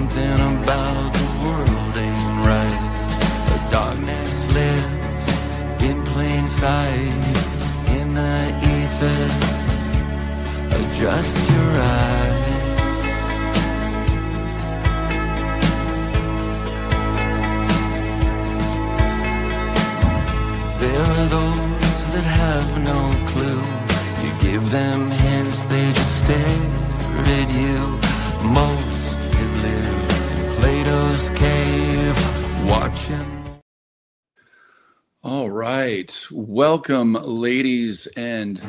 Something about the world ain't right. The darkness lives in plain sight. In the ether, adjust your eyes. There are those that have no clue. You give them hints, they just stare at you. Most have lived in Plato's cave, watching. All right. Welcome, ladies and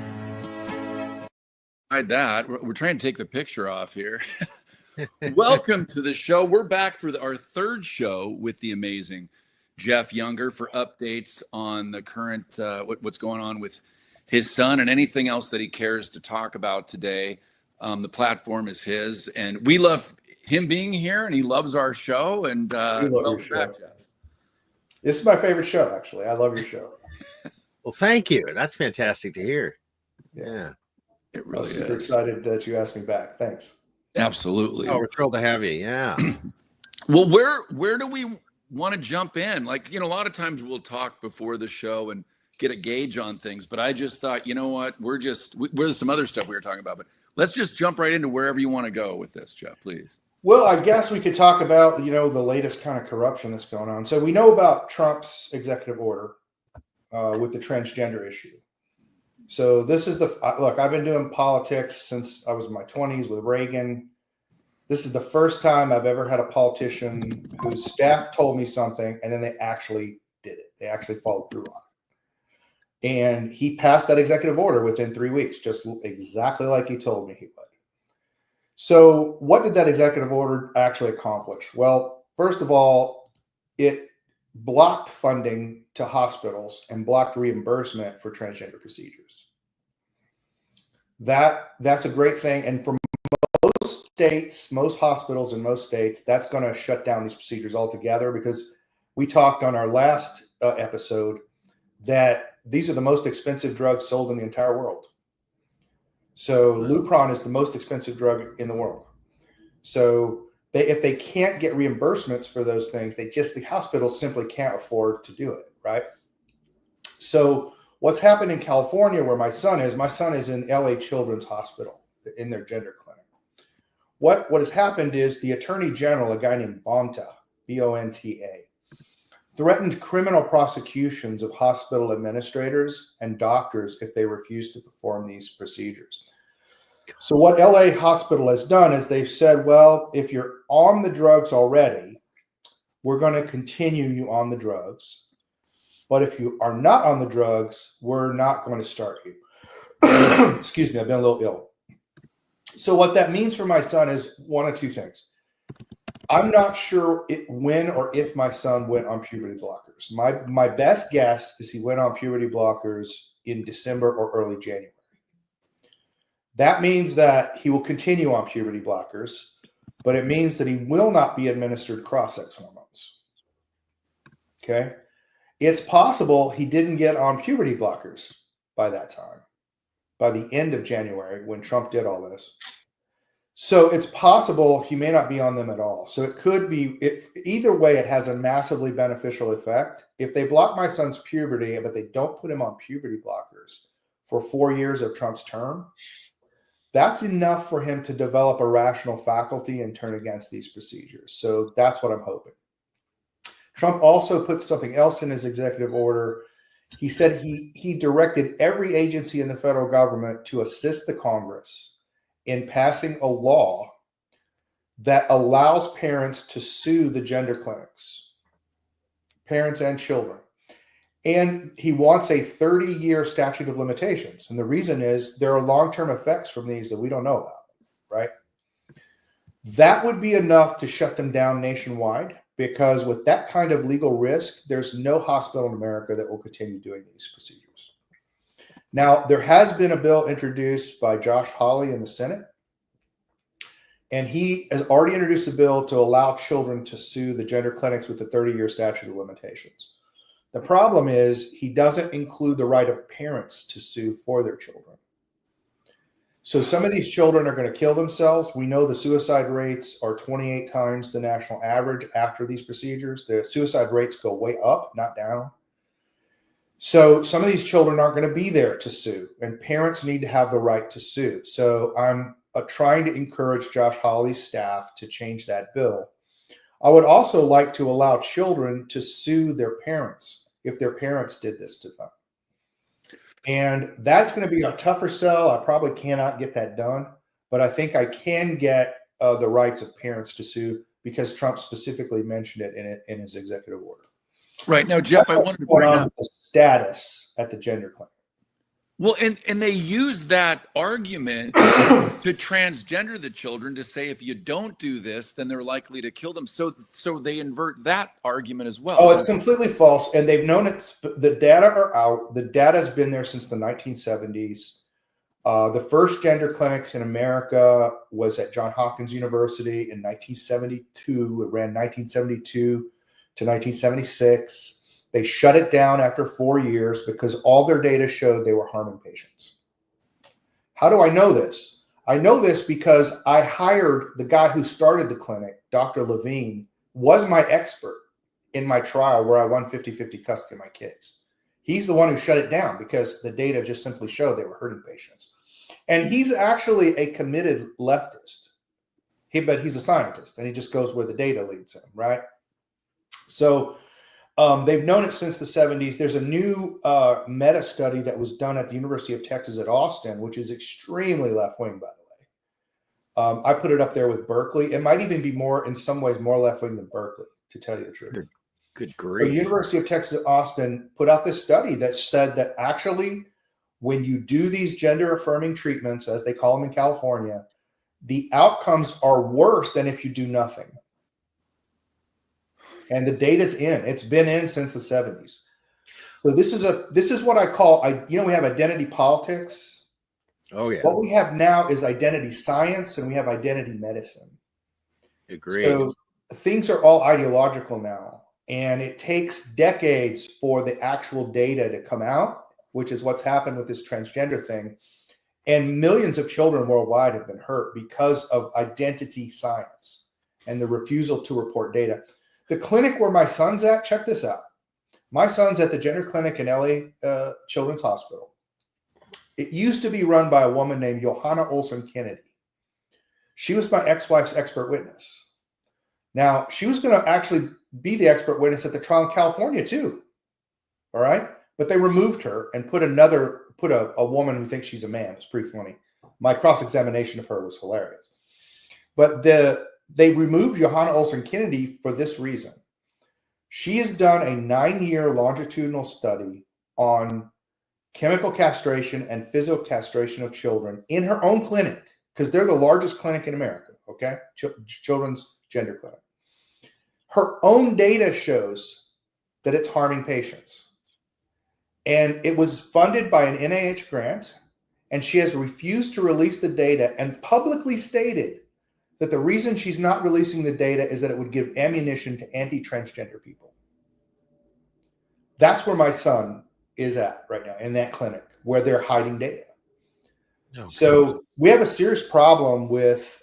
that. We're trying to take the picture off here. Welcome to the show. We're back for our third show with the amazing Jeff Younger for updates on the current, what's going on with his son and anything else that he cares to talk about today. The platform is his, and we love him being here, and he loves our show. And welcome back, Jeff. This is my favorite show, actually. I love your show. Well, thank you. That's fantastic to hear. Yeah. It really is. I'm super excited that you asked me back. Thanks. Absolutely. Oh, we're thrilled to have you. Yeah. Well, where do we want to jump in? Like, a lot of times we'll talk before the show and get a gauge on things, but I just thought, you know what? There's some other stuff we were talking about, but let's just jump right into wherever you want to go with this, Jeff, please. Well, I guess we could talk about, the latest kind of corruption that's going on. So we know about Trump's executive order with the transgender issue. So this is look, I've been doing politics since I was in my 20s with Reagan. This is the first time I've ever had a politician whose staff told me something and then they actually did it. They actually followed through on it. And he passed that executive order within 3 weeks, just exactly like he told me he would. So what did that executive order actually accomplish? Well, first of all, it blocked funding to hospitals and blocked reimbursement for transgender procedures. That's a great thing. And for most states, most hospitals in most states, that's going to shut down these procedures altogether, because we talked on our last episode that these are the most expensive drugs sold in the entire world. So Lupron is the most expensive drug in the world. So if they can't get reimbursements for those things, the hospitals simply can't afford to do it, right? So what's happened in California, where my son is in LA Children's Hospital in their gender clinic. What has happened is the Attorney General, a guy named Bonta, B-O-N-T-A, threatened criminal prosecutions of hospital administrators and doctors if they refuse to perform these procedures. So what LA Hospital has done is they've said, well, if you're on the drugs already, we're going to continue you on the drugs. But if you are not on the drugs, we're not going to start you. Excuse me, I've been a little ill. So what that means for my son is one of two things. I'm not sure when or if my son went on puberty blockers. My best guess is he went on puberty blockers in December or early January. That means that he will continue on puberty blockers, but it means that he will not be administered cross-sex hormones. Okay? It's possible he didn't get on puberty blockers by that time, by the end of January when Trump did all this. So it's possible he may not be on them at all. So it could be, either way, it has a massively beneficial effect. If they block my son's puberty, but they don't put him on puberty blockers for 4 years of Trump's term, that's enough for him to develop a rational faculty and turn against these procedures. So that's what I'm hoping. Trump also put something else in his executive order. He said he directed every agency in the federal government to assist the Congress in passing a law that allows parents to sue the gender clinics, parents and children. And he wants a 30-year statute of limitations. And the reason is there are long-term effects from these that we don't know about, right? That would be enough to shut them down nationwide, because with that kind of legal risk, there's no hospital in America that will continue doing these procedures. Now, there has been a bill introduced by Josh Hawley in the Senate, and he has already introduced a bill to allow children to sue the gender clinics with the 30-year statute of limitations. The problem is he doesn't include the right of parents to sue for their children. So some of these children are going to kill themselves. We know the suicide rates are 28 times the national average after these procedures. The suicide rates go way up, not down. So some of these children aren't going to be there to sue, and parents need to have the right to sue. So I'm trying to encourage Josh Hawley's staff to change that bill. I would also like to allow children to sue their parents if their parents did this to them. And that's going to be a tougher sell. I probably cannot get that done, but I think I can get the rights of parents to sue because Trump specifically mentioned it in his executive order. Right. Now, Jeff, I wanted to bring up the status at the gender clinic. Well, and they use that argument to transgender the children to say if you don't do this, then they're likely to kill them. So they invert that argument as well. Oh, it's completely false. And they've known it. The data are out. The data has been there since the 1970s. The first gender clinics in America was at Johns Hopkins University in 1972. It ran 1972 to 1976. They shut it down after 4 years because all their data showed they were harming patients. How do I know this? I know this because I hired the guy who started the clinic, Dr. Levine, was my expert in my trial where I won 50-50 custody of my kids. He's the one who shut it down because the data just simply showed they were hurting patients. And he's actually a committed leftist. But he's a scientist, and he just goes where the data leads him, right? So they've known it since the 70s. There's a new meta study that was done at the University of Texas at Austin, which is extremely left-wing, by the way. I put it up there with Berkeley. It might even be more, in some ways, more left-wing than Berkeley, to tell you the truth. Good grief. So the University of Texas at Austin put out this study that said that actually, when you do these gender-affirming treatments, as they call them in California, the outcomes are worse than if you do nothing. And the data's in. It's been in since the 70s. So this is what I call, we have identity politics. Oh, yeah. What we have now is identity science, and we have identity medicine. Agreed. So things are all ideological now, and it takes decades for the actual data to come out, which is what's happened with this transgender thing. And millions of children worldwide have been hurt because of identity science and the refusal to report data. The clinic where my son's at, check this out. My son's at the gender clinic in LA Children's Hospital. It used to be run by a woman named Johanna Olsen Kennedy. She was my ex-wife's expert witness. Now, she was going to actually be the expert witness at the trial in California too. All right. But they removed her and put a woman who thinks she's a man. It's pretty funny. My cross-examination of her was hilarious. But they removed Johanna Olsen Kennedy for this reason. She has done a 9-year longitudinal study on chemical castration and physical castration of children in her own clinic, because they're the largest clinic in America, okay? Children's gender clinic. Her own data shows that it's harming patients. And it was funded by an NIH grant, and she has refused to release the data and publicly stated that the reason she's not releasing the data is that it would give ammunition to anti-transgender people. That's where my son is at right now, in that clinic, where they're hiding data. Okay. So we have a serious problem with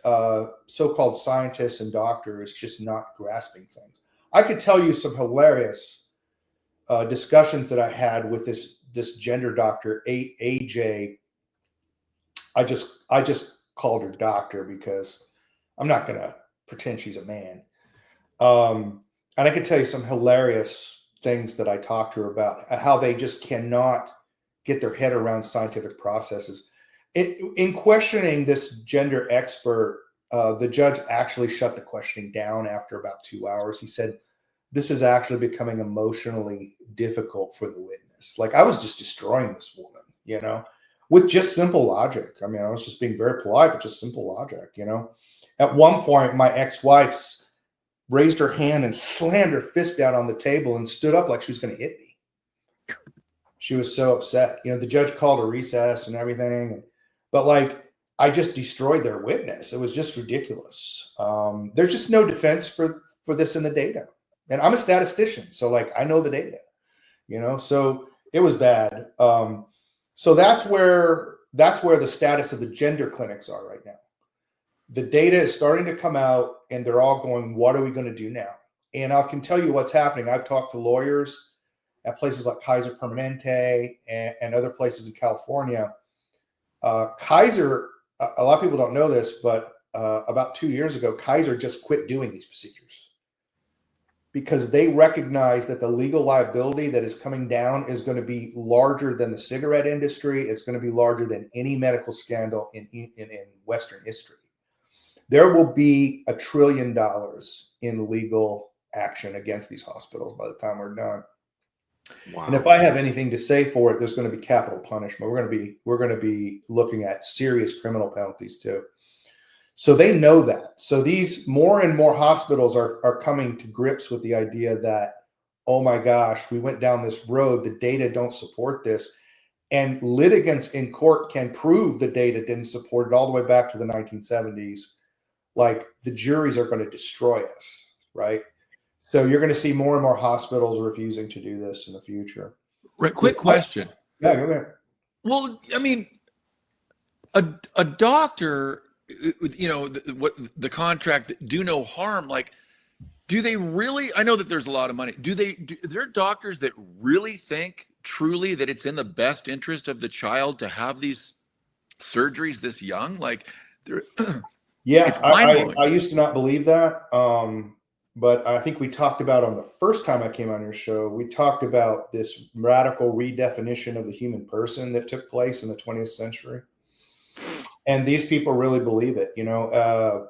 so-called scientists and doctors just not grasping things. I could tell you some hilarious discussions that I had with this gender doctor, AJ. I just called her doctor because I'm not going to pretend she's a man. And I could tell you some hilarious things that I talked to her about, how they just cannot get their head around scientific processes. In questioning this gender expert, the judge actually shut the questioning down after about 2 hours. He said, this is actually becoming emotionally difficult for the witness. Like, I was just destroying this woman, with just simple logic. I mean, I was just being very polite, but just simple logic, At one point, my ex-wife raised her hand and slammed her fist down on the table and stood up like she was going to hit me. She was so upset. The judge called a recess and everything. But I just destroyed their witness. It was just ridiculous. There's just no defense for this in the data. And I'm a statistician, so I know the data, so it was bad. So that's where that's where the status of the gender clinics are right now. The data is starting to come out, and they're all going, what are we going to do now? And I can tell you what's happening. I've talked to lawyers at places like Kaiser Permanente and other places in California. Kaiser, a lot of people don't know this, but about 2 years ago, Kaiser just quit doing these procedures because they recognize that the legal liability that is coming down is going to be larger than the cigarette industry. It's going to be larger than any medical scandal in Western history. There will be $1 trillion in legal action against these hospitals by the time we're done. Wow. And if I have anything to say for it, there's going to be capital punishment. We're going to be looking at serious criminal penalties too. So they know that. So these more and more hospitals are coming to grips with the idea that, oh my gosh, we went down this road. The data don't support this. And litigants in court can prove the data didn't support it all the way back to the 1970s. Like, the juries are going to destroy us, right? So you're going to see more and more hospitals refusing to do this in the future. Right. Quick question. Yeah, go ahead. Well, I mean, a doctor, you know, what the contract, do no harm. Like, do they really? I know that there's a lot of money. Do there are doctors that really think truly that it's in the best interest of the child to have these surgeries this young? Like, they're yeah, it's mind-blowing. I used to not believe that. But I think we talked about on the first time I came on your show, we talked about this radical redefinition of the human person that took place in the 20th century. And these people really believe it. You know,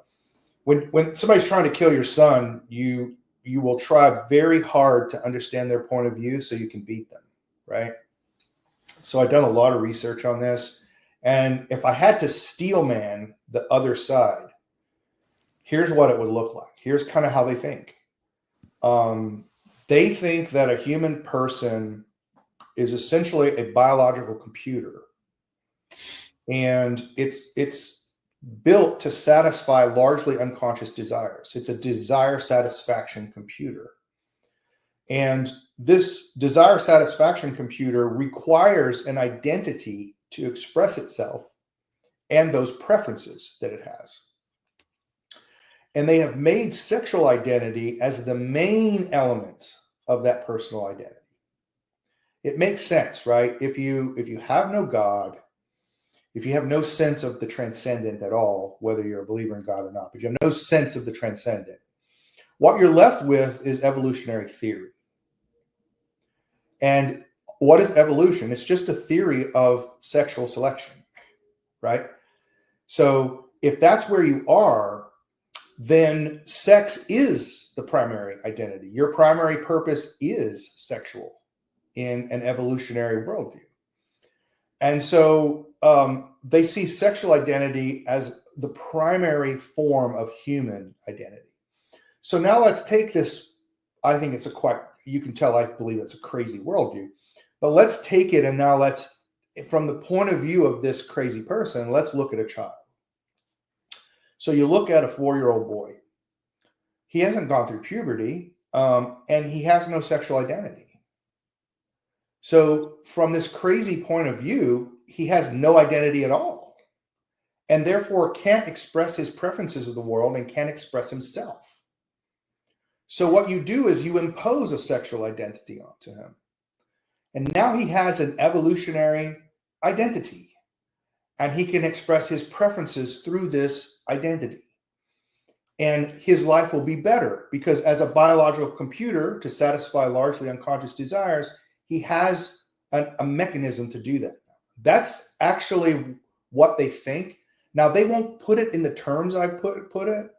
when somebody's trying to kill your son, you will try very hard to understand their point of view so you can beat them, right? So I've done a lot of research on this. And if I had to steel man the other side, here's what it would look like. Here's kind of how they think. They think that a human person is essentially a biological computer. And it's built to satisfy largely unconscious desires. It's a desire satisfaction computer. And this desire satisfaction computer requires an identity to express itself and those preferences that it has. And they have made sexual identity as the main element of that personal identity. It makes sense, right? If you have no God, if you have no sense of the transcendent at all, whether you're a believer in God or not, but you have no sense of the transcendent, what you're left with is evolutionary theory. And what is evolution? It's just a theory of sexual selection, right? So if that's where you are, then sex is the primary identity. Your primary purpose is sexual in an evolutionary worldview. And so they see sexual identity as the primary form of human identity. So now let's take this. I think it's you can tell I believe it's a crazy worldview, but let's take it and now let's, from the point of view of this crazy person, let's look at a child. So you look at a 4-year-old boy. He hasn't gone through puberty, and he has no sexual identity. So from this crazy point of view, he has no identity at all, and therefore can't express his preferences of the world and can't express himself. So what you do is you impose a sexual identity onto him. And now he has an evolutionary identity. And he can express his preferences through this identity. And his life will be better because as a biological computer to satisfy largely unconscious desires, he has a mechanism to do that. That's actually what they think. Now, they won't put it in the terms I put it,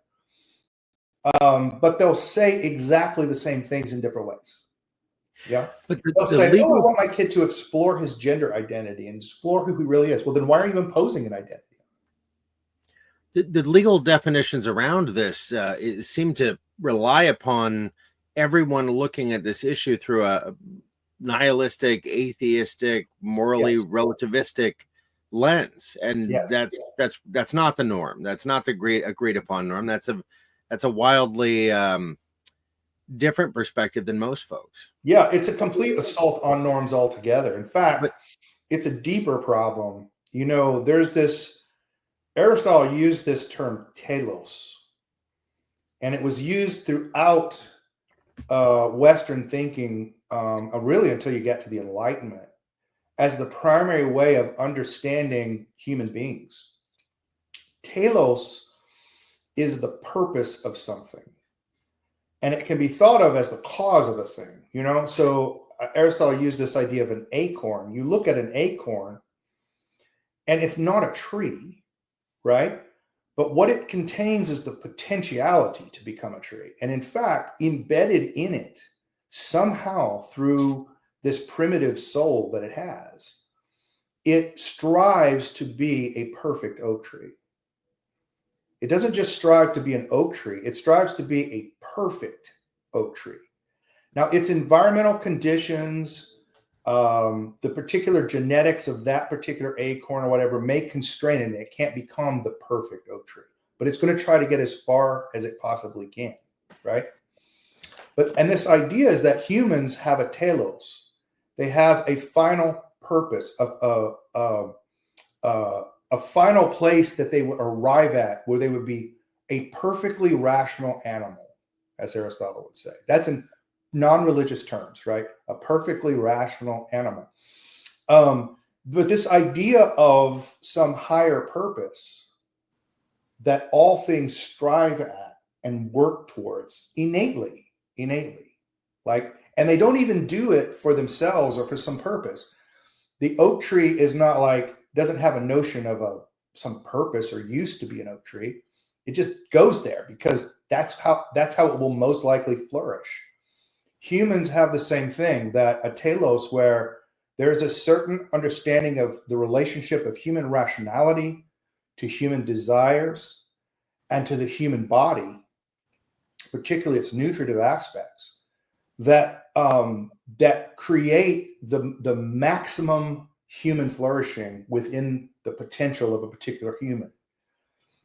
but they'll say exactly the same things in different ways. Yeah. But they'll say, I want my kid to explore his gender identity and explore who he really is. Well, then why are you imposing an identity? The legal definitions around this seem to rely upon everyone looking at this issue through a nihilistic, atheistic, morally relativistic lens, and that's not the norm. That's not the agreed upon norm. That's a wildly different perspective than most folks. Yeah, it's a complete assault on norms altogether. In fact, it's a deeper problem. there's this, Aristotle used this term telos, and it was used throughout Western thinking, really until you get to the Enlightenment, as the primary way of understanding human beings. Telos is the purpose of something, and it can be thought of as the cause of a thing, So Aristotle used this idea of an acorn. You look at an acorn, and it's not a tree, right? But what it contains is the potentiality to become a tree. And in fact, embedded in it, somehow through this primitive soul that it has, it strives to be a perfect oak tree. It doesn't just strive to be an oak tree, it strives to be a perfect oak tree. Now, its environmental conditions, the particular genetics of that particular acorn or whatever may constrain it, and it can't become the perfect oak tree. But it's going to try to get as far as it possibly can, right? And this idea is that humans have a telos. They have a final purpose, a final place that they would arrive at where they would be a perfectly rational animal, as Aristotle would say. That's in non-religious terms, right? A perfectly rational animal. But this idea of some higher purpose that all things strive at and work towards innately, and they don't even do it for themselves or for some purpose. The oak tree is not doesn't have a notion of some purpose or used to be an oak tree. It just goes there because that's how it will most likely flourish. Humans have the same thing, that a telos, where there's a certain understanding of the relationship of human rationality to human desires and to the human body, particularly its nutritive aspects, that create the maximum human flourishing within the potential of a particular human.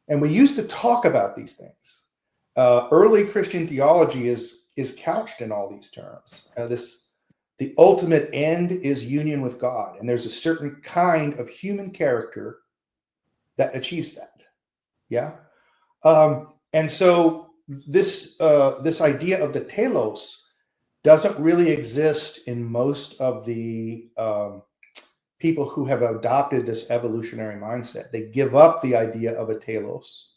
And we used to talk about these things. Early Christian theology is couched in all these terms. The ultimate end is union with God, and there's a certain kind of human character that achieves that. Yeah, and so this idea of the telos doesn't really exist in most of the people who have adopted this evolutionary mindset. They give up the idea of a telos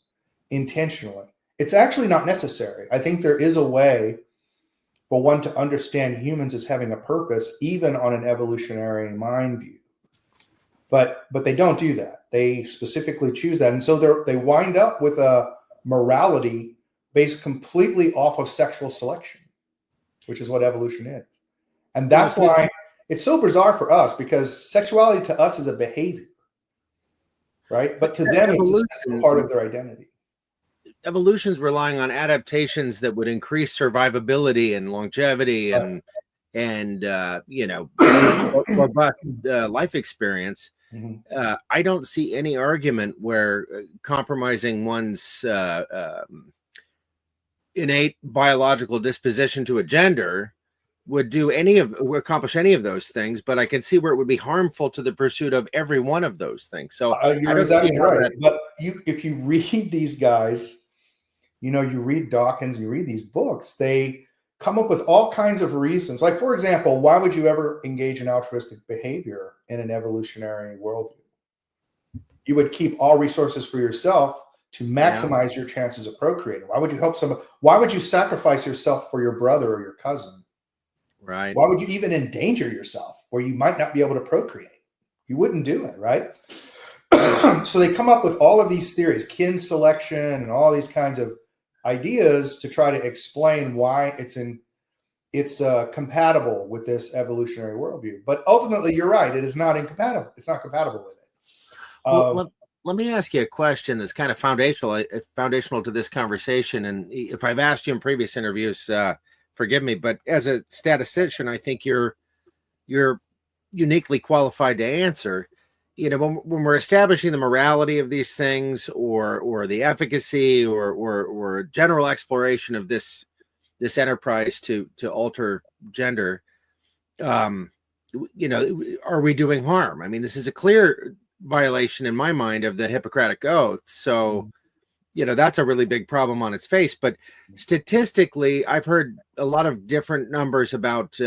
intentionally. It's actually not necessary. I think there is a way for one to understand humans as having a purpose, even on an evolutionary mind view. But they don't do that. They specifically choose that. And so they wind up with a morality based completely off of sexual selection, which is what evolution is. And that's why it's so bizarre for us, because sexuality to us is a behavior, right? But to them, it's a central part of their identity. Evolution's relying on adaptations that would increase survivability and longevity and robust life experience. Mm-hmm. I don't see any argument where compromising one's innate biological disposition to a gender would accomplish any of those things, but I can see where it would be harmful to the pursuit of every one of those things. So you're exactly right. But if you read these guys, you read Dawkins, you read these books, they come up with all kinds of reasons. Like, for example, why would you ever engage in altruistic behavior in an evolutionary worldview? You would keep all resources for yourself to maximize your chances of procreating. Why would you help somebody? Why would you sacrifice yourself for your brother or your cousin? Right. Why would you even endanger yourself where you might not be able to procreate? You wouldn't do it, right? So they come up with all of these theories, kin selection and all these kinds of ideas to try to explain why it's compatible with this evolutionary worldview. But ultimately, you're right. It is not incompatible. It's not compatible with it. Let me ask you a question that's kind of foundational to this conversation. And if I've asked you in previous interviews, forgive me, but as a statistician, I think you're uniquely qualified to answer. When we're establishing the morality of these things, or the efficacy, or general exploration of this enterprise to alter gender, are we doing harm? I mean, this is a clear violation in my mind of the Hippocratic Oath. So, that's a really big problem on its face. But statistically, I've heard a lot of different numbers about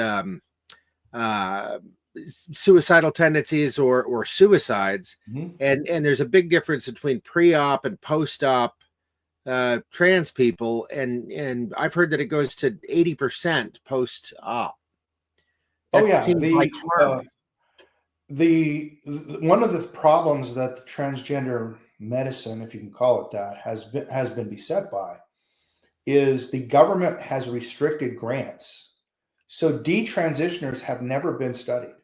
suicidal tendencies or suicides. And there's a big difference between pre-op and post-op trans people. And I've heard that it goes to 80% post-op. Oh yeah, one of the problems that the transgender medicine, if you can call it that, has been beset by is the government has restricted grants, so detransitioners have never been studied.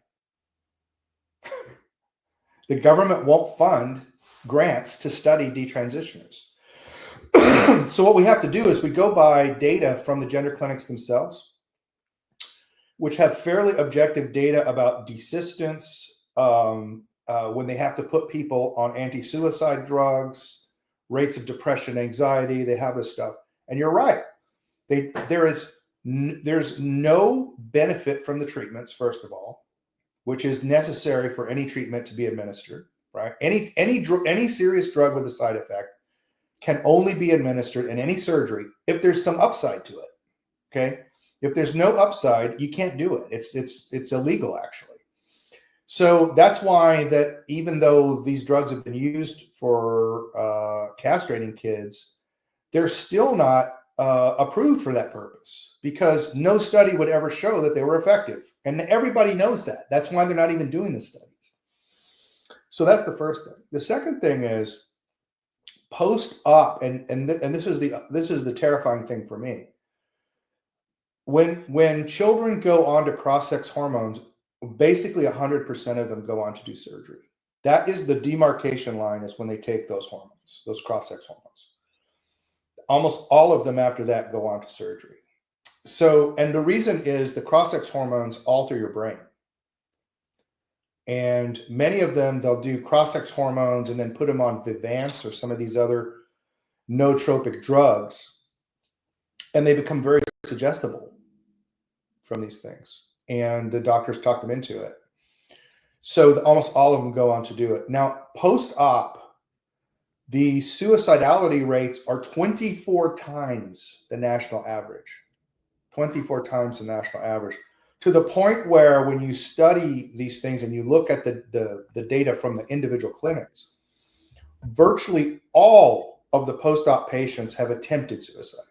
The government won't fund grants to study detransitioners. So what we have to do is we go by data from the gender clinics themselves, which have fairly objective data about desistance, when they have to put people on anti-suicide drugs, rates of depression, anxiety, they have this stuff. And you're right. There's no benefit from the treatments, first of all, which is necessary for any treatment to be administered, right? Any serious drug with a side effect can only be administered in any surgery if there's some upside to it, okay? If there's no upside, you can't do it. It's illegal, actually. So that's why that even though these drugs have been used for castrating kids, they're still not approved for that purpose because no study would ever show that they were effective. And everybody knows that. That's why they're not even doing the studies. So that's the first thing. The second thing is post-op, and this is the terrifying thing for me. When children go on to cross-sex hormones, basically 100% of them go on to do surgery. That is the demarcation line, is when they take those hormones, those cross-sex hormones. Almost all of them after that go on to surgery. So, and the reason is the cross-sex hormones alter your brain. And many of them, they'll do cross-sex hormones and then put them on Vivance or some of these other nootropic drugs. And they become very suggestible from these things. And the doctors talk them into it. So almost all of them go on to do it. Now, post-op, the suicidality rates are 24 times the national average. 24 times the national average. To the point where when you study these things and you look at the data from the individual clinics, virtually all of the post-op patients have attempted suicide.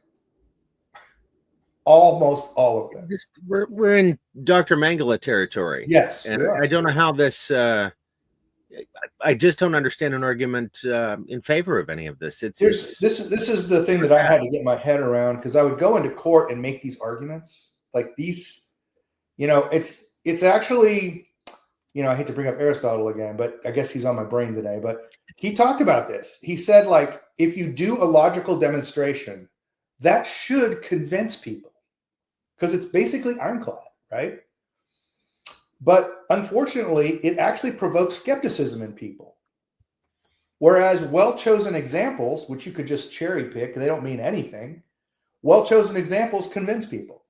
Almost all of them. We're in Dr. Mangala territory. Yes. And I don't know how this, I just don't understand an argument in favor of any of this. This is the thing that I had to get my head around, because I would go into court and make these arguments like these, it's actually, I hate to bring up Aristotle again, but I guess he's on my brain today, but he talked about this. He said, like, if you do a logical demonstration, that should convince people, because it's basically ironclad, right? But unfortunately, it actually provokes skepticism in people. Whereas well-chosen examples, which you could just cherry pick, they don't mean anything. Well-chosen examples convince people,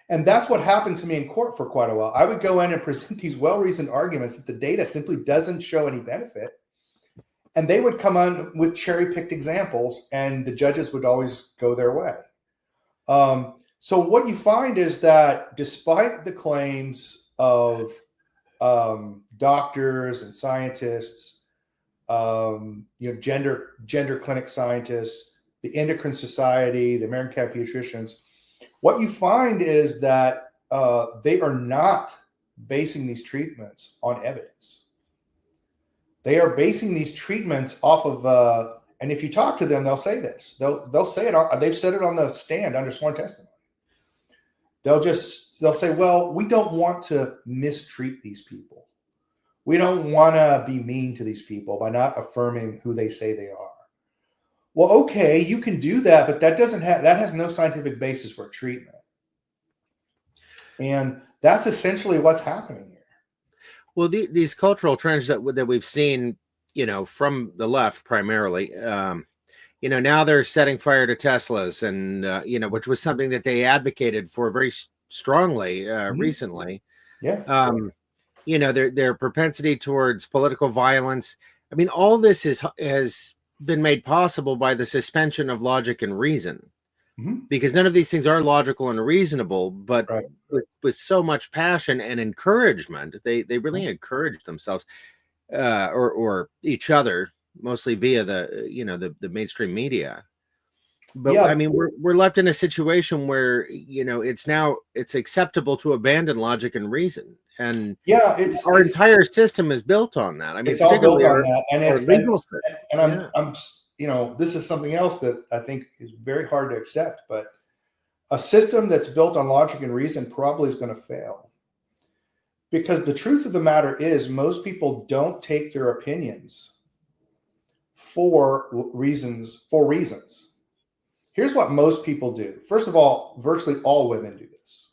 And that's what happened to me in court for quite a while. I would go in and present these well-reasoned arguments that the data simply doesn't show any benefit. And they would come on with cherry-picked examples, and the judges would always go their way. So what you find is that despite the claims of doctors and scientists, gender clinic scientists, the Endocrine Society, the American Academy of Pediatricians, what you find is that they are not basing these treatments on evidence. They are basing these treatments off of, and if you talk to them, they'll say this. They'll say it. They've said it on the stand under sworn testimony. They'll say, well, we don't want to mistreat these people. We don't want to be mean to these people by not affirming who they say they are. Well, okay, you can do that, but that has no scientific basis for treatment. And that's essentially what's happening here. Well, these cultural trends that we've seen, from the left primarily, now they're setting fire to Teslas, and which was something that they advocated for very strongly recently. Yeah. you know, their propensity towards political violence. I mean, all this has been made possible by the suspension of logic and reason, because none of these things are logical and reasonable, but with so much passion and encouragement, they really encourage themselves or each other, mostly via the mainstream media. But I mean, we're left in a situation where, you know, it's acceptable to abandon logic and reason, and our entire system is built on that. I mean, it's all built on that, and I'm you know, this is something else that I think is very hard to accept. But a system that's built on logic and reason probably is going to fail, because the truth of the matter is most people don't take their opinions for reasons. Here's what most people do. First of all, virtually all women do this.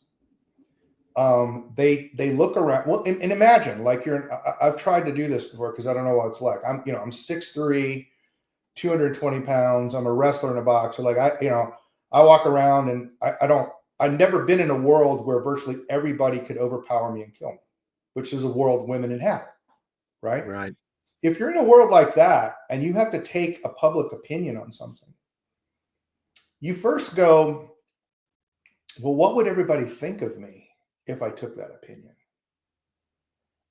They look around. Well, and imagine, like, I've tried to do this before because I don't know what it's like. I'm 6'3", 220 pounds. I'm a wrestler and a boxer. Like, I walk around and I've never been in a world where virtually everybody could overpower me and kill me, which is a world women inhabit, right? Right. If you're in a world like that and you have to take a public opinion on something, you first go, well, what would everybody think of me if I took that opinion?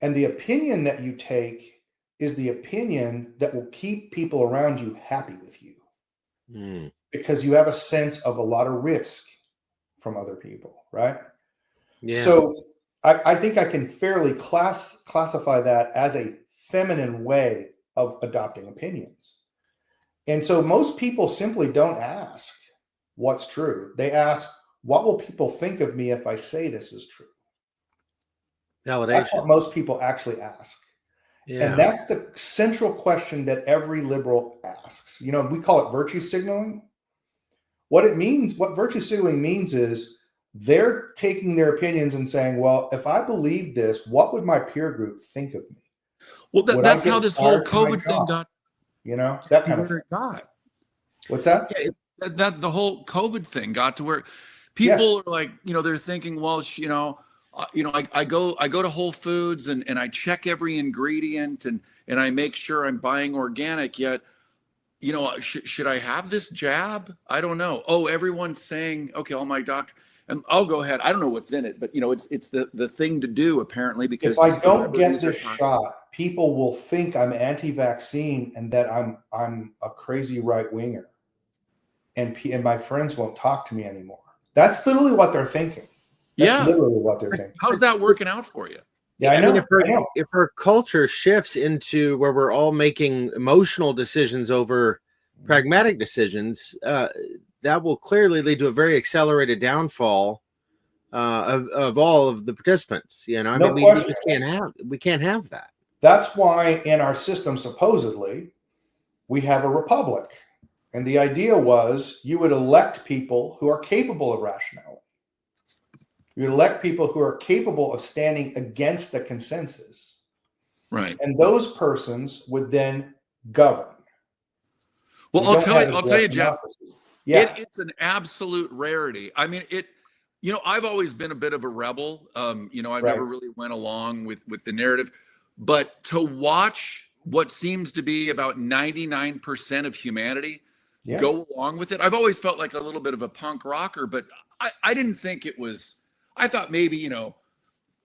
And the opinion that you take is the opinion that will keep people around you happy with you, because you have a sense of a lot of risk from other people, right? Yeah. So I think I can fairly classify that as a feminine way of adopting opinions. And so most people simply don't ask what's true. They ask, what will people think of me if I say this is true? Validation. That's what most people actually ask. Yeah. And that's the central question that every liberal asks. You know, we call it virtue signaling. What virtue signaling means is they're taking their opinions and saying, well, if I believe this, what would my peer group think of me? Well, that's how this whole COVID thing got. You know, that kind of thing. What's that? Yeah, that the whole COVID thing got to where people are like, you know, they're thinking, well, I go to Whole Foods and I check every ingredient and I make sure I'm buying organic. Yet, you know, should I have this jab? I don't know. Oh, everyone's saying, okay, all my doctor, and I'll go ahead. I don't know what's in it, but you know, it's the thing to do apparently, because if I don't get this shot, people will think I'm anti-vaccine and that I'm a crazy right winger, and my friends won't talk to me anymore. That's literally what they're thinking. That's literally what they're thinking. How's that working out for you? Yeah, I know. Mean, if our culture shifts into where we're all making emotional decisions over pragmatic decisions, that will clearly lead to a very accelerated downfall of all of the participants. You know, I mean, we just can't have that. That's why in our system, supposedly, we have a republic. And the idea was you would elect people who are capable of rationality. You would elect people who are capable of standing against the consensus. Right. And those persons would then govern. Well, I'll tell you, Jeff, it's an absolute rarity. I mean, you know, I've always been a bit of a rebel. You know, I never really went along with the narrative, but to watch what seems to be about 99% of humanity go along with it. I've always felt like a little bit of a punk rocker, but I didn't think it was, I thought maybe, you know,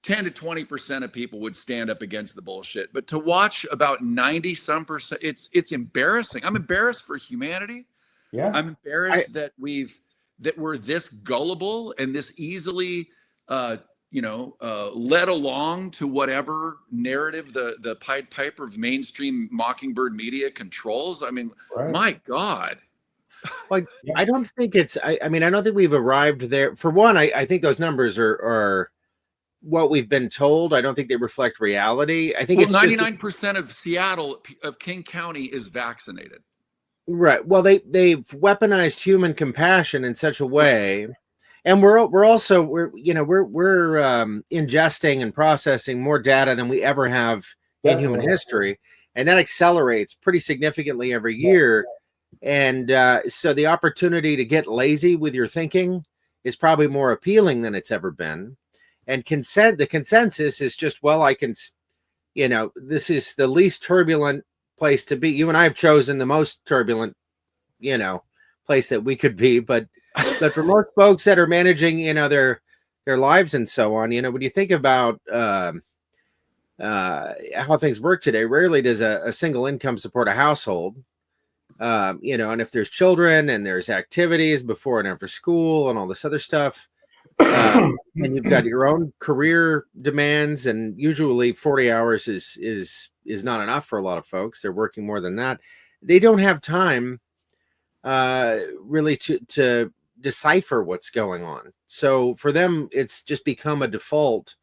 10 to 20% of people would stand up against the bullshit, but to watch about 90-some%, it's embarrassing. I'm embarrassed for humanity. Yeah. I'm embarrassed that we're this gullible and this easily, led along to whatever narrative the Pied Piper of mainstream mockingbird media controls. I mean, my God. Like, I don't think I don't think we've arrived there. For one, I think those numbers are what we've been told. I don't think they reflect reality. I think it's 99% of Seattle, of King County, is vaccinated. Right. Well, they've weaponized human compassion in such a way, and we're ingesting and processing more data than we ever have in human history, and that accelerates pretty significantly every year. And so the opportunity to get lazy with your thinking is probably more appealing than it's ever been. And the consensus is just, well, I can, this is the least turbulent place to be. You and I have chosen the most turbulent, place that we could be. But for most folks that are managing, their lives and so on, when you think about how things work today, rarely does a single income support a household. And if there's children and there's activities before and after school and all this other stuff, and you've got your own career demands, and usually 40 hours is not enough for a lot of folks. They're working more than that. They don't have time really to decipher what's going on. So for them, it's just become a default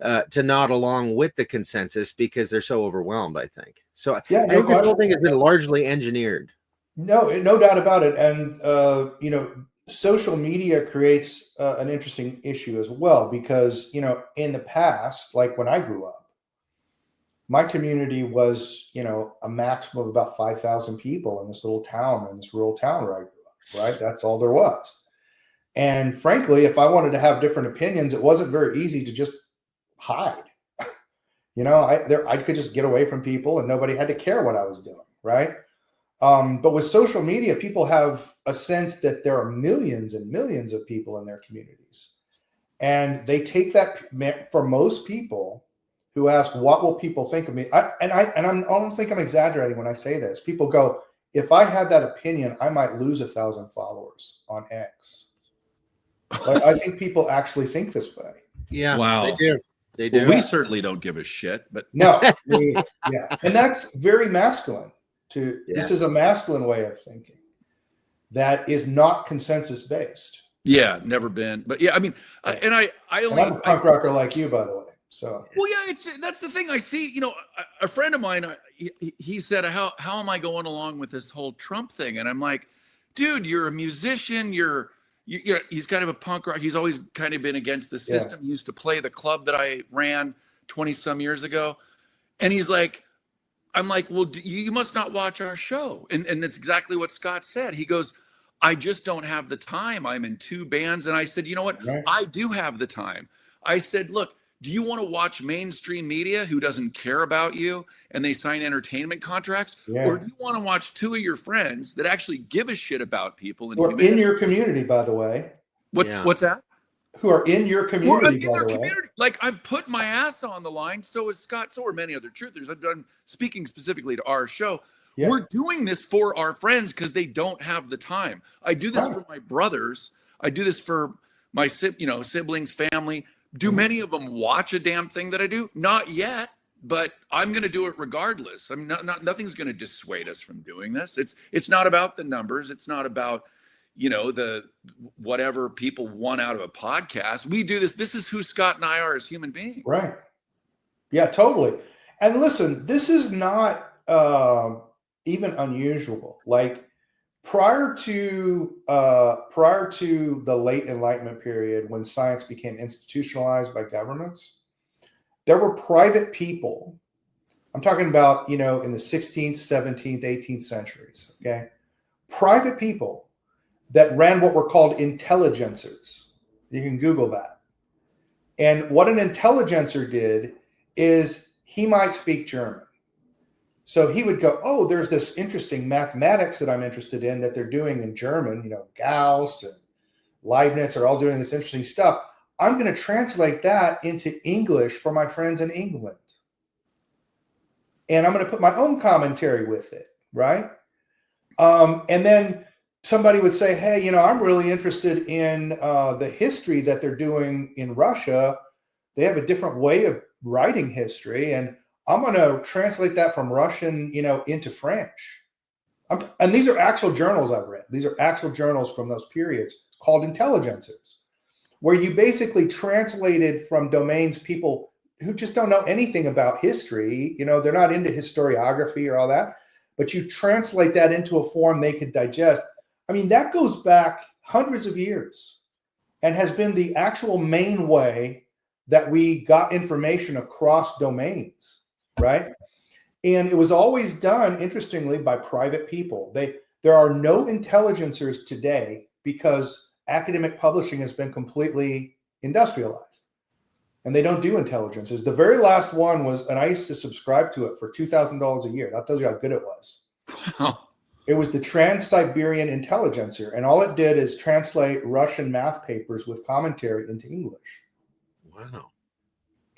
to nod along with the consensus because they're so overwhelmed, I think. So yeah, I think the whole thing has been largely engineered. No doubt about it. And, social media creates an interesting issue as well, because, in the past, like when I grew up, my community was, a maximum of about 5,000 people in this little town, in this rural town where I grew up, right? That's all there was. And frankly, if I wanted to have different opinions, it wasn't very easy to just hide. I could just get away from people and nobody had to care what I was doing, right? But with social media, people have a sense that there are millions and millions of people in their communities. And they take that, for most people who ask, what will people think of me? I don't think I'm exaggerating when I say this. People go, if I had that opinion, I might lose 1,000 followers on X. Like, I think people actually think this way. Yeah, wow. They do. They do. Well, we certainly don't give a shit, but no, yeah. And that's very masculine. This is a masculine way of thinking that is not consensus based. Yeah, never been. But yeah, I mean, I'm a punk rocker like you, by the way. So well, yeah, that's the thing I see. A friend of mine, he said, "How am I going along with this whole Trump thing?" And I'm like, "Dude, you're a musician. He's kind of a punk rock. He's always kind of been against the system. He used to play the club that I ran 20 some years ago, and he's like." I'm like, well, you must not watch our show. And that's exactly what Scott said. He goes, I just don't have the time. I'm in 2 bands. And I said, you know what? Right. I do have the time. I said, look, do you want to watch mainstream media who doesn't care about you and they sign entertainment contracts? Yeah. Or do you want to watch 2 of your friends that actually give a shit about people? And or in your community, by the way. What's that? Who are in your community, by the way. Like, I'm putting my ass on the line. So is Scott. So are many other truthers. I'm speaking specifically to our show. Yeah. We're doing this for our friends because they don't have the time. I do this for my brothers. I do this for my siblings, family. Do many of them watch a damn thing that I do? Not yet, but I'm going to do it regardless. I mean, nothing's going to dissuade us from doing this. It's not about the numbers. It's not about the whatever people want out of a podcast. We do this. This is who Scott and I are as human beings. Right. Yeah, totally. And listen, this is not even unusual. Like prior to the late Enlightenment period, when science became institutionalized by governments, there were private people. I'm talking about, in the 16th, 17th, 18th centuries. Okay. Private people that ran what were called intelligencers. You can Google that. And what an intelligencer did is he might speak German. So he would go, oh, there's this interesting mathematics that I'm interested in that they're doing in German. Gauss and Leibniz are all doing this interesting stuff. I'm going to translate that into English for my friends in England. And I'm going to put my own commentary with it, right? And then somebody would say, hey, I'm really interested in the history that they're doing in Russia. They have a different way of writing history, and I'm going to translate that from Russian, into French. And these are actual journals I've read. These are actual journals from those periods called intelligencers, where you basically translated from domains people who just don't know anything about history. They're not into historiography or all that, but you translate that into a form they could digest. I mean, that goes back hundreds of years and has been the actual main way that we got information across domains, right? And it was always done, interestingly, by private people. There are no intelligencers today because academic publishing has been completely industrialized. and they don't do intelligences. The very last one was, and I used to subscribe to it for $2,000 a year. That tells you how good it was. Wow. It was the Trans-Siberian Intelligencer, and all it did is translate Russian math papers with commentary into English. Wow.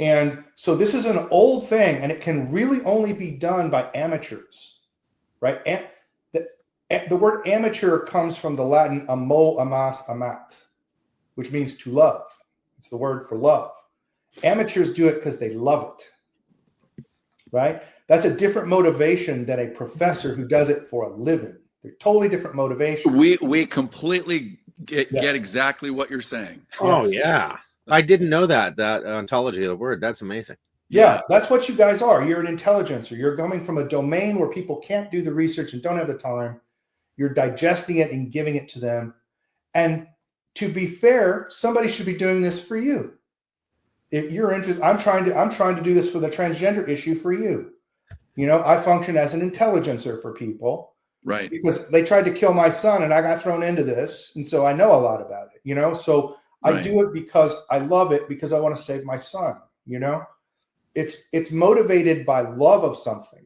And so this is an old thing, and it can really only be done by amateurs, right? And the word amateur comes from the Latin amo, amas, amat, which means to love. It's the word for love. Amateurs do it because they love it, right? That's a different motivation than a professor who does it for a living. They're totally different motivations. We completely get Yes. exactly what you're saying. Oh, Yes. yeah. I didn't know that ontology of the word. That's amazing. Yeah, that's what you guys are. You're an intelligencer. You're coming from a domain where people can't do the research and don't have the time. You're digesting it and giving it to them. And to be fair, somebody should be doing this for you. If you're interested, I'm trying to do this for the transgender issue for you. You know, I function as an intelligencer for people. Right. Because they tried to kill my son and I got thrown into this. And so I know a lot about it, you know? So I do it because I love it, because I want to save my son, you know? It's motivated by love of something.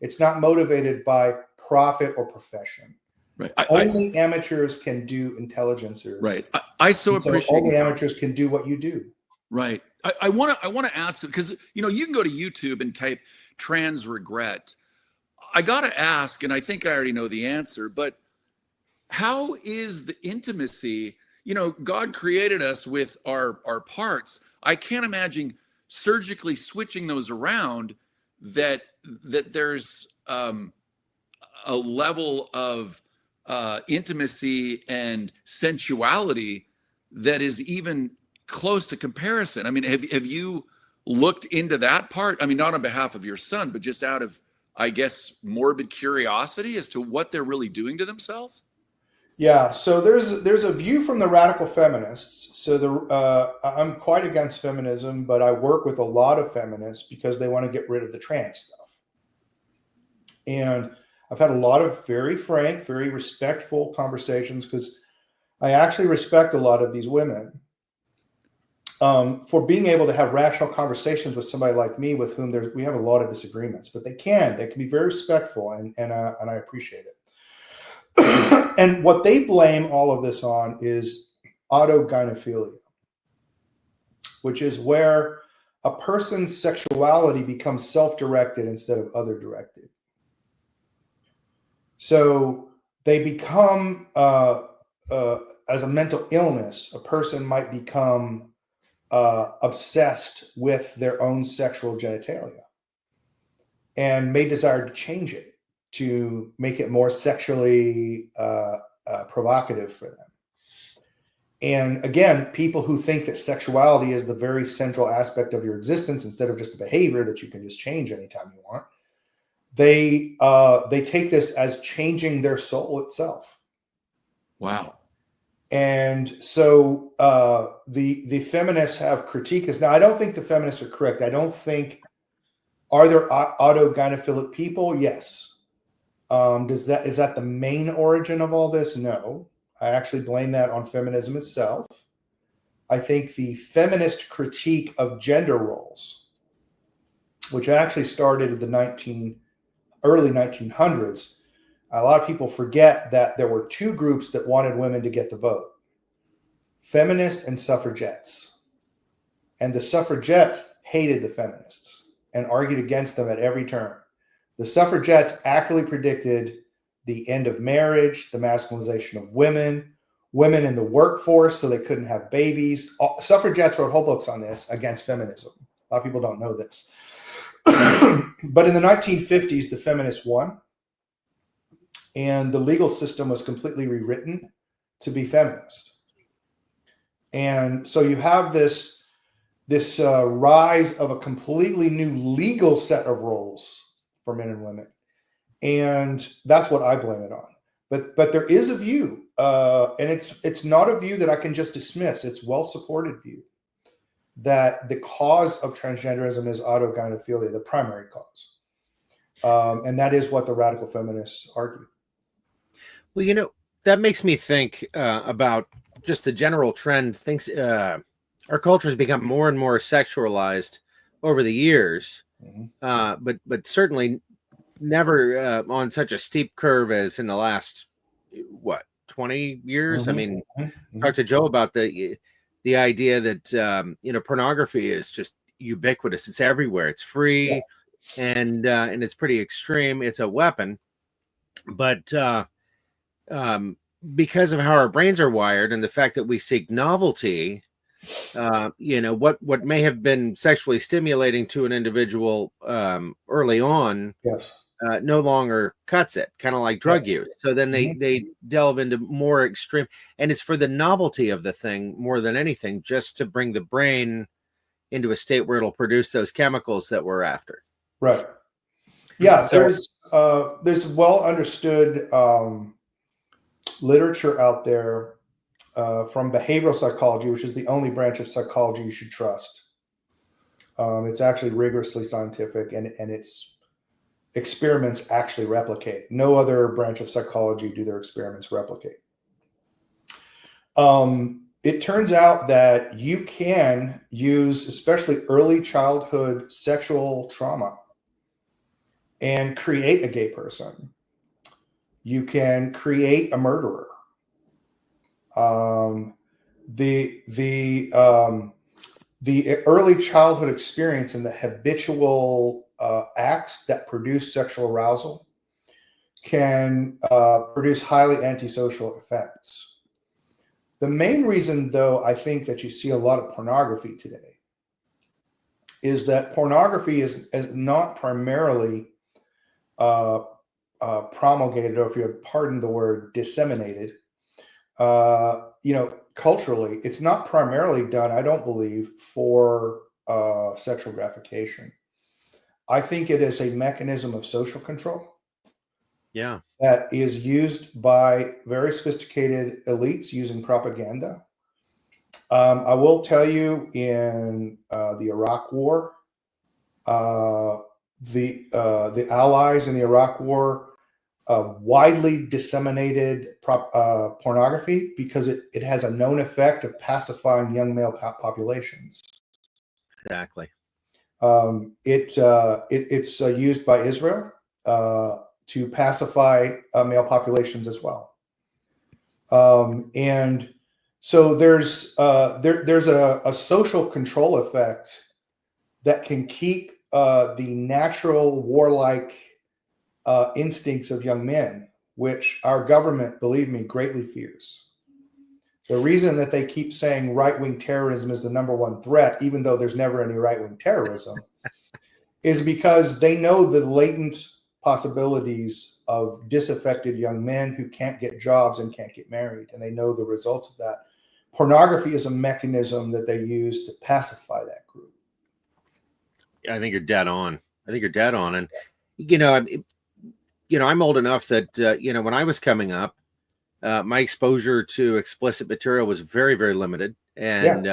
It's not motivated by profit or profession. Right. Only amateurs can do intelligencers. Right. I so appreciate only amateurs can do what you do. Right. I want to ask, because, you know, you can go to YouTube and type trans regret. I got to ask, and I think I already know the answer, but how is the intimacy? You know, God created us with our parts. I can't imagine surgically switching those around, that there's a level of intimacy and sensuality that is even close to comparison. I mean, have you looked into that part? I mean, not on behalf of your son, but just out of, I guess, morbid curiosity as to what they're really doing to themselves? Yeah, so there's a view from the radical feminists. So I'm quite against feminism, but I work with a lot of feminists because they want to get rid of the trans stuff. And I've had a lot of very frank, very respectful conversations, because I actually respect a lot of these women for being able to have rational conversations with somebody like me, with whom we have a lot of disagreements, but they can be very respectful, and I appreciate it. And what they blame all of this on is autogynephilia, which is where a person's sexuality becomes self-directed instead of other-directed. So they become, as a mental illness, a person might become obsessed with their own sexual genitalia and may desire to change it, to make it more sexually provocative for them. And again, people who think that sexuality is the very central aspect of your existence instead of just a behavior that you can just change anytime you want, they take this as changing their soul itself. Wow. And so the feminists have critiqued this. Now, I don't think the feminists are correct. I don't think, are there autogynephilic people? Yes. Is that the main origin of all this? No. I actually blame that on feminism itself. I think the feminist critique of gender roles, which actually started in the early 1900s, a lot of people forget that there were two groups that wanted women to get the vote: feminists and suffragettes. And the suffragettes hated the feminists and argued against them at every turn. The suffragettes accurately predicted the end of marriage, the masculinization of women in the workforce so they couldn't have babies. Suffragettes wrote whole books on this against feminism. A lot of people don't know this. But in the 1950s, the feminists won, and the legal system was completely rewritten to be feminist. And so you have this rise of a completely new legal set of roles for men and women. And that's what I blame it on. But there is a view, and it's not a view that I can just dismiss. It's well-supported view that the cause of transgenderism is autogynephilia, the primary cause. And that is what the radical feminists argue. Well, you know, that makes me think about just the general trend. our culture has become more and more sexualized over the years, but certainly never on such a steep curve as in the last 20 years. I mean, talk to Joe about the idea that pornography is just ubiquitous. It's everywhere. It's free, Yes. and it's pretty extreme. It's a weapon, but because of how our brains are wired and the fact that we seek novelty, what may have been sexually stimulating to an individual early on, Yes. no longer cuts it, kind of like drug use. So then they delve into more extreme, and it's for the novelty of the thing more than anything, just to bring the brain into a state where it'll produce those chemicals that we're after. Right. Yeah. So, there's well understood literature out there from behavioral psychology, which is the only branch of psychology you should trust. It's actually rigorously scientific, and its experiments actually replicate. No other branch of psychology do their experiments replicate. It turns out that you can use, especially early childhood sexual trauma, and create a gay person. You can create a murderer. The early childhood experience and the habitual acts that produce sexual arousal can produce highly antisocial effects. The main reason, though, I think that you see a lot of pornography today is that pornography is not primarily promulgated, or if you pardon the word, disseminated. Culturally, it's not primarily done, I don't believe, for sexual gratification. I think it is a mechanism of social control. Yeah. That is used by very sophisticated elites using propaganda. I will tell you, in the Iraq War, the Allies in the Iraq War widely disseminated pornography because it has a known effect of pacifying young male populations. Exactly. It's used by Israel to pacify male populations as well. And so there's a social control effect that can keep the natural warlike instincts of young men, which our government, believe me, greatly fears. The reason that they keep saying right-wing terrorism is the number one threat, even though there's never any right-wing terrorism, is because they know the latent possibilities of disaffected young men who can't get jobs and can't get married, and they know the results of that. Pornography is a mechanism that they use to pacify that group. I think you're dead on. And I'm old enough that when I was coming up, my exposure to explicit material was very, very limited, and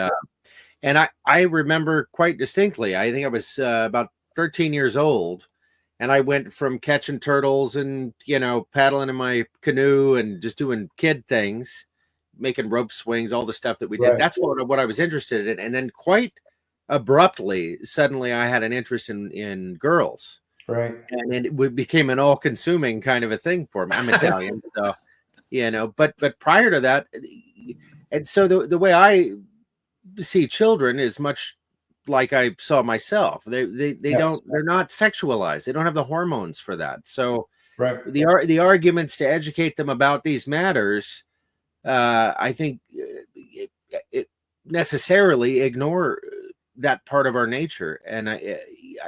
I remember quite distinctly. I think I was about 13 years old, and I went from catching turtles and paddling in my canoe and just doing kid things, making rope swings, all the stuff that we did. Right. That's what I was interested in, and then quite abruptly, suddenly, I had an interest in girls. Right. And it became an all-consuming kind of a thing for me. I'm Italian, so but prior to that, and so the way I see children is much like I saw myself. They're not sexualized. They don't have the hormones for that. So right. The arguments to educate them about these matters, I think, it necessarily ignore that part of our nature, and I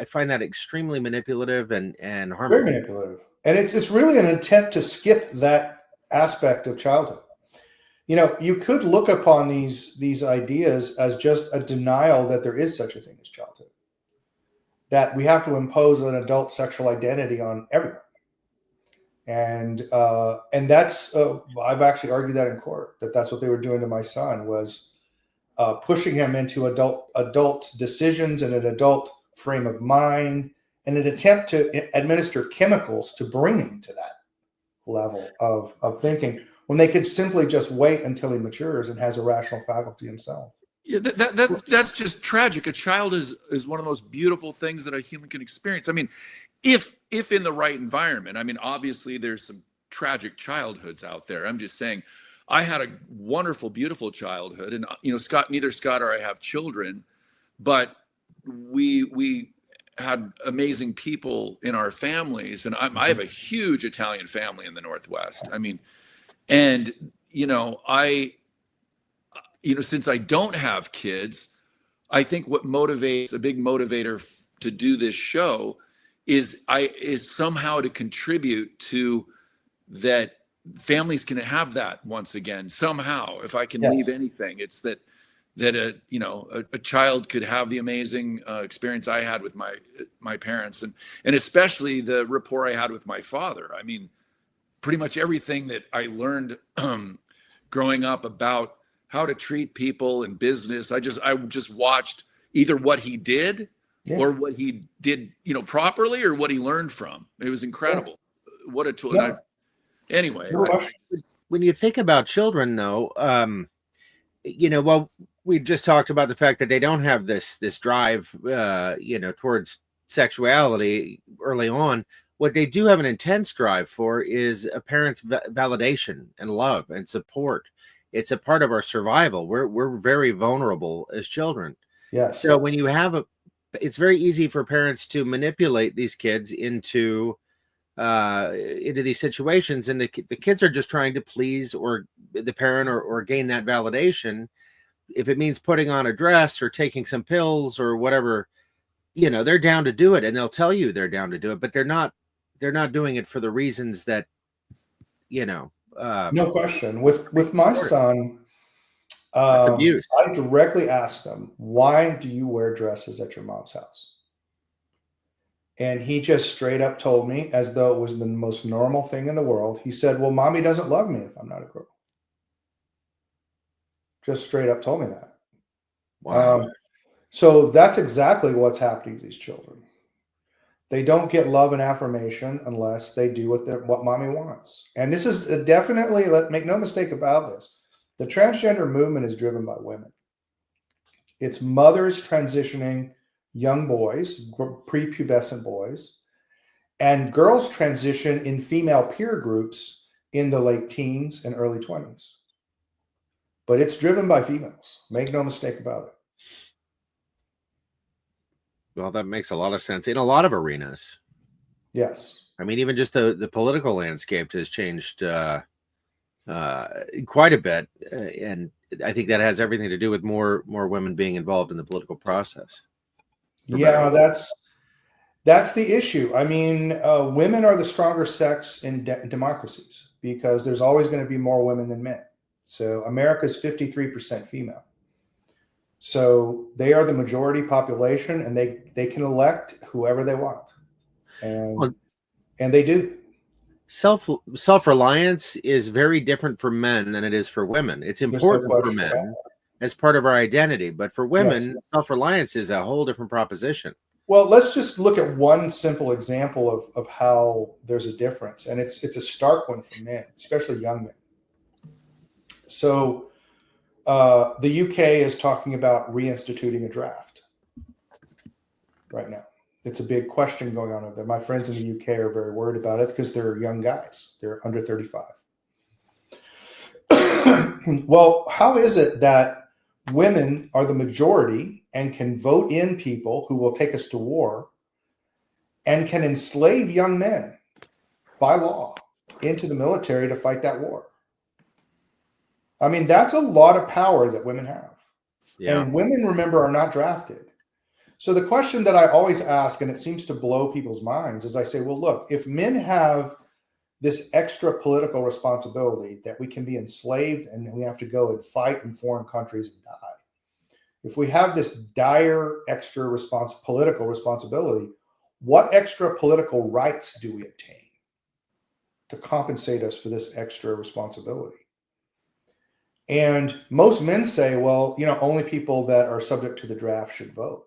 find that extremely manipulative and harmful. Very manipulative, and it's really an attempt to skip that aspect of childhood. You could look upon these ideas as just a denial that there is such a thing as childhood, that we have to impose an adult sexual identity on everyone, and that's I've actually argued that in court, that's what they were doing to my son, was pushing him into adult decisions and an adult frame of mind, in an attempt to administer chemicals to bring him to that level of thinking, when they could simply just wait until he matures and has a rational faculty himself. Yeah, that's just tragic. A child is one of the most beautiful things that a human can experience. I mean, if in the right environment. I mean, obviously there's some tragic childhoods out there. I'm just saying, I had a wonderful, beautiful childhood, and neither Scott or I have children, but we had amazing people in our families, and I have a huge Italian family in the Northwest. I mean, and since I don't have kids, I think what motivates a big motivator to do this show is somehow to contribute to that families can have that once again somehow. If I can leave anything, it's that a child could have the amazing experience I had with my parents, and especially the rapport I had with my father. I mean, pretty much everything that I learned growing up about how to treat people in business, I just watched either what he did or what he did, properly, or what he learned from. It was incredible. What a tool. Yeah. Anyway, when you think about children, though, well, we just talked about the fact that they don't have this drive, towards sexuality early on. What they do have an intense drive for is a parent's validation and love and support. It's a part of our survival. We're very vulnerable as children. Yes. So when you have it's very easy for parents to manipulate these kids into these situations, and the kids are just trying to please or the parent or gain that validation. If it means putting on a dress or taking some pills or whatever, they're down to do it, and they'll tell you they're down to do it, but they're not doing it for the reasons that no question. With my son, abuse. I directly asked him, "Why do you wear dresses at your mom's house?" And he just straight up told me, as though it was the most normal thing in the world. He said, "Well, mommy doesn't love me if I'm not a girl." Just straight up told me that. Wow. So that's exactly what's happening to these children. They don't get love and affirmation unless they do what mommy wants. And this is definitely, make no mistake about this, the transgender movement is driven by women. It's mothers transitioning young boys, prepubescent boys, and girls transition in female peer groups in the late teens and early 20s. But it's driven by females. Make no mistake about it. Well, that makes a lot of sense in a lot of arenas. Yes. I mean, even just the political landscape has changed quite a bit, and I think that has everything to do with more women being involved in the political process. Yeah, that's the issue. I mean, women are the stronger sex in democracies because there's always going to be more women than men. So America's 53% female. So they are the majority population, and they can elect whoever they want, and they do. Self-reliance is very different for men than it is for women. It's important for men as part of our identity, but for women, self-reliance is a whole different proposition. Well, let's just look at one simple example of how there's a difference, and it's a stark one for men, especially young men. So the UK is talking about reinstituting a draft right now. It's a big question going on over there. My friends in the UK are very worried about it because they're young guys. They're under 35. Well, how is it that women are the majority and can vote in people who will take us to war and can enslave young men by law into the military to fight that war? I mean, that's a lot of power that women have. Yeah. And women, remember, are not drafted. So the question that I always ask, and it seems to blow people's minds, is I say, well, look, if men have this extra political responsibility that we can be enslaved and we have to go and fight in foreign countries and die, if we have this dire extra political responsibility, what extra political rights do we obtain to compensate us for this extra responsibility? And most men say, well, only people that are subject to the draft should vote.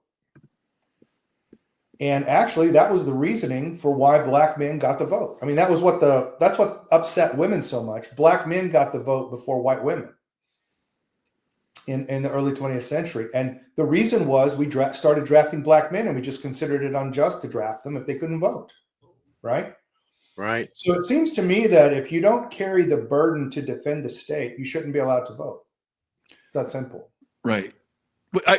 And actually, that was the reasoning for why black men got the vote. I mean, that's what upset women so much. Black men got the vote before white women. in the early 20th century. And the reason was we started drafting black men, and we just considered it unjust to draft them if they couldn't vote, right? Right. So it seems to me that if you don't carry the burden to defend the state, you shouldn't be allowed to vote. It's that simple. Right.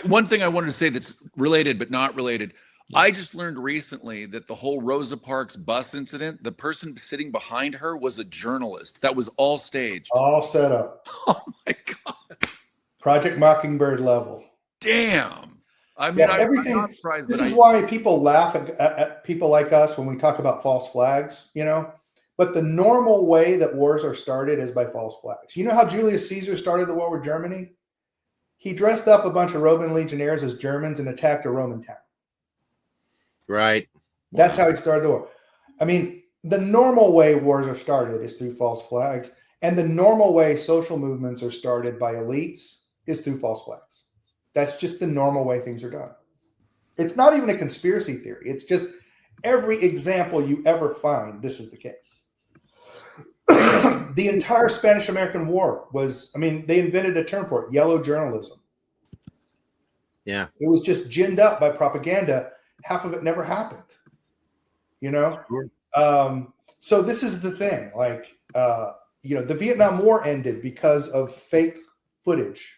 One thing I wanted to say that's related but not related. I just learned recently that the whole Rosa Parks bus incident, the person sitting behind her was a journalist. That was all staged. All set up. Oh my God. Project Mockingbird level. Damn. I mean, Yeah, everything. I'm not surprised, This is why people laugh at people like us when we talk about false flags, you know? But the normal way that wars are started is by false flags. You know how Julius Caesar started the war with Germany? He dressed up a bunch of Roman legionnaires as Germans and attacked a Roman town. Right. That's how he started the war. I mean, the normal way wars are started is through false flags. And the normal way social movements are started by elites is through false flags. That's just the normal way things are done. It's not even a conspiracy theory. It's just every example you ever find, this is the case. The entire Spanish-American War was, I mean, they invented a term for it, yellow journalism. Yeah. It was just ginned up by propaganda. Half of it never happened, you know? Sure. So this is the thing, like, you know, the Vietnam War ended because of fake footage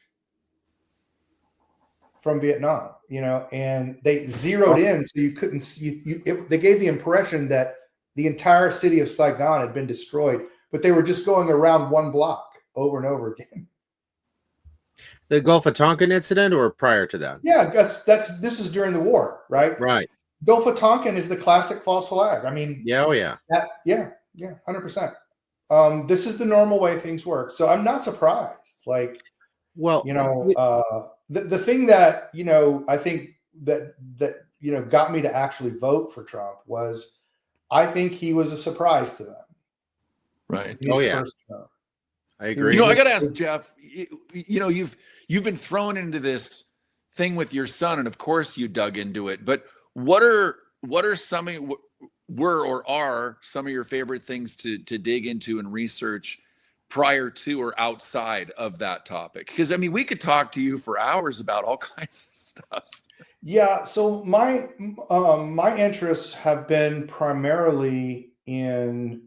from Vietnam, you know, and they zeroed in so you couldn't see. They gave the impression that the entire city of Saigon had been destroyed, but they were just going around one block over and over again. The Gulf of Tonkin incident, or prior to that? Yeah, this is during the war, right? Right. Gulf of Tonkin is the classic false flag. I mean, Yeah. Oh, yeah. yeah, 100%. This is the normal way things work. So I'm not surprised. Like, Well, you know, the thing that, you know, I think that you know, got me to actually vote for Trump was I think he was a surprise to them. Right. Oh, yeah. I agree. You know, I got to ask Jeff, you know, you've been thrown into this thing with your son, and of course you dug into it, but what are some of are some of your favorite things to dig into and research prior to or outside of that topic? Because I mean, we could talk to you for hours about all kinds of stuff. Yeah. So my interests have been primarily in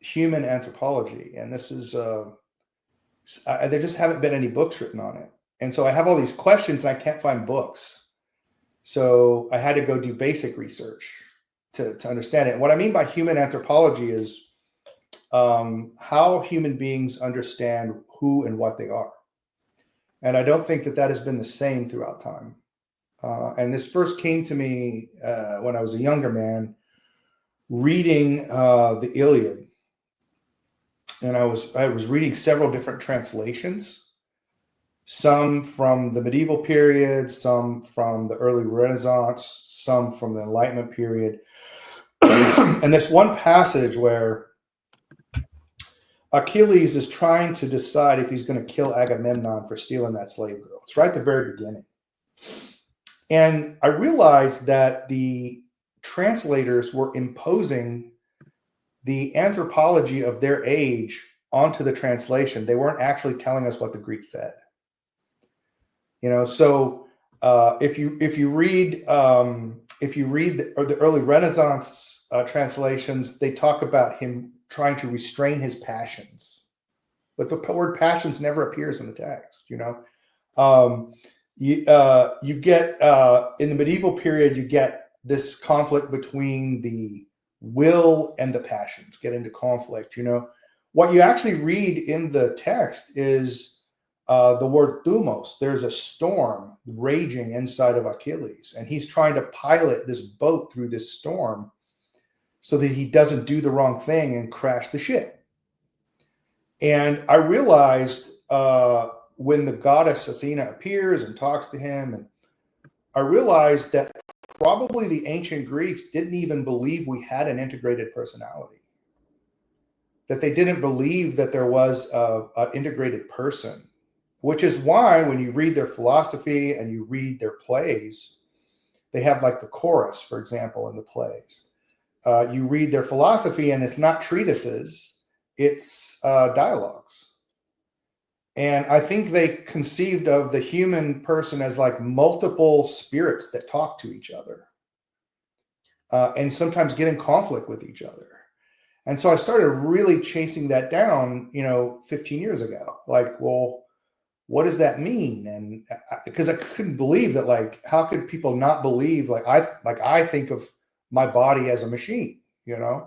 human anthropology, and this is there just haven't been any books written on it, and so I have all these questions and I can't find books. So I had to go do basic research to understand it. And what I mean by human anthropology is how human beings understand who and what they are. And I don't think that has been the same throughout time. And this first came to me when I was a younger man, reading the Iliad. And I was reading several different translations. Some from the medieval period, some from the early Renaissance, some from the Enlightenment period. And this one passage where Achilles is trying to decide if he's going to kill Agamemnon for stealing that slave girl. It's right at the very beginning. And I realized that the translators were imposing the anthropology of their age onto the translation. They weren't actually telling us what the Greek said. You know, so if you read the early Renaissance translations, they talk about him trying to restrain his passions, but the word passions never appears in the text. You know, you get in the medieval period, you get this conflict between the will and the passions get into conflict. You know, what you actually read in the text is the word thumos. There's a storm raging inside of Achilles, and he's trying to pilot this boat through this storm so that he doesn't do the wrong thing and crash the ship. And I realized when the goddess Athena appears and talks to him, and I realized that probably the ancient Greeks didn't even believe we had an integrated personality, that they didn't believe that there was an integrated person. Which is why when you read their philosophy and you read their plays, they have like the chorus, for example, in the plays. You read their philosophy and it's not treatises, it's dialogues. And I think they conceived of the human person as like multiple spirits that talk to each other, and sometimes get in conflict with each other. And so I started really chasing that down, 15 years ago. Like, well, what does that mean? And because I couldn't believe that, like, how could people not believe, I think of my body as a machine, I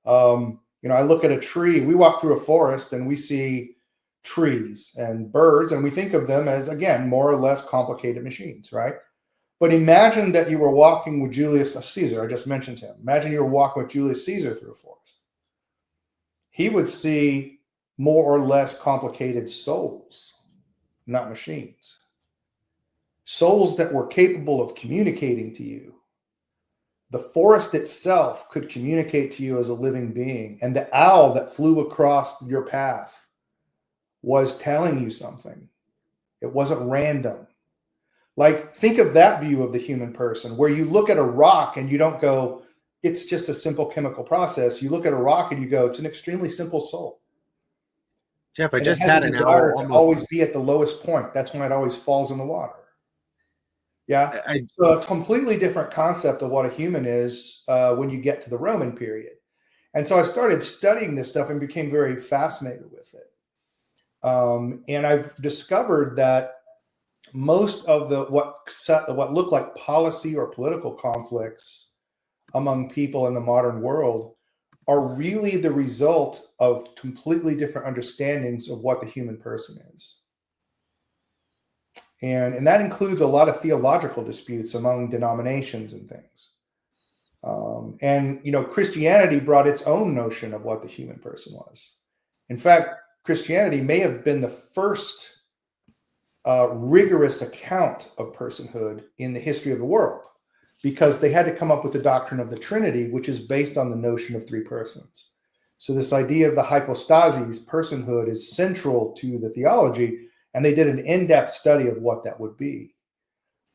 look at a tree, we walk through a forest and we see trees and birds, and we think of them as, again, more or less complicated machines, right? But imagine that you were walking with Julius Caesar. I just mentioned him. Imagine you were walking with Julius Caesar through a forest. He would see more or less complicated souls, not machines. Souls that were capable of communicating to you. The forest itself could communicate to you as a living being, and the owl that flew across your path was telling you something. It wasn't random. Like, think of that view of the human person, where you look at a rock and you don't go, it's just a simple chemical process. You look at a rock and you go, it's an extremely simple soul. Jeff, I just had a desire to always be at the lowest point. That's when it always falls in the water. Yeah. So a completely different concept of what a human is when you get to the Roman period. And so I started studying this stuff and became very fascinated with it. And I've discovered that most of what look like policy or political conflicts among people in the modern world are really the result of completely different understandings of what the human person is. And that includes a lot of theological disputes among denominations and things. Christianity brought its own notion of what the human person was. In fact, Christianity may have been the first rigorous account of personhood in the history of the world, because they had to come up with the doctrine of the Trinity, which is based on the notion of three persons. So this idea of the hypostasis, personhood, is central to the theology, and they did an in-depth study of what that would be.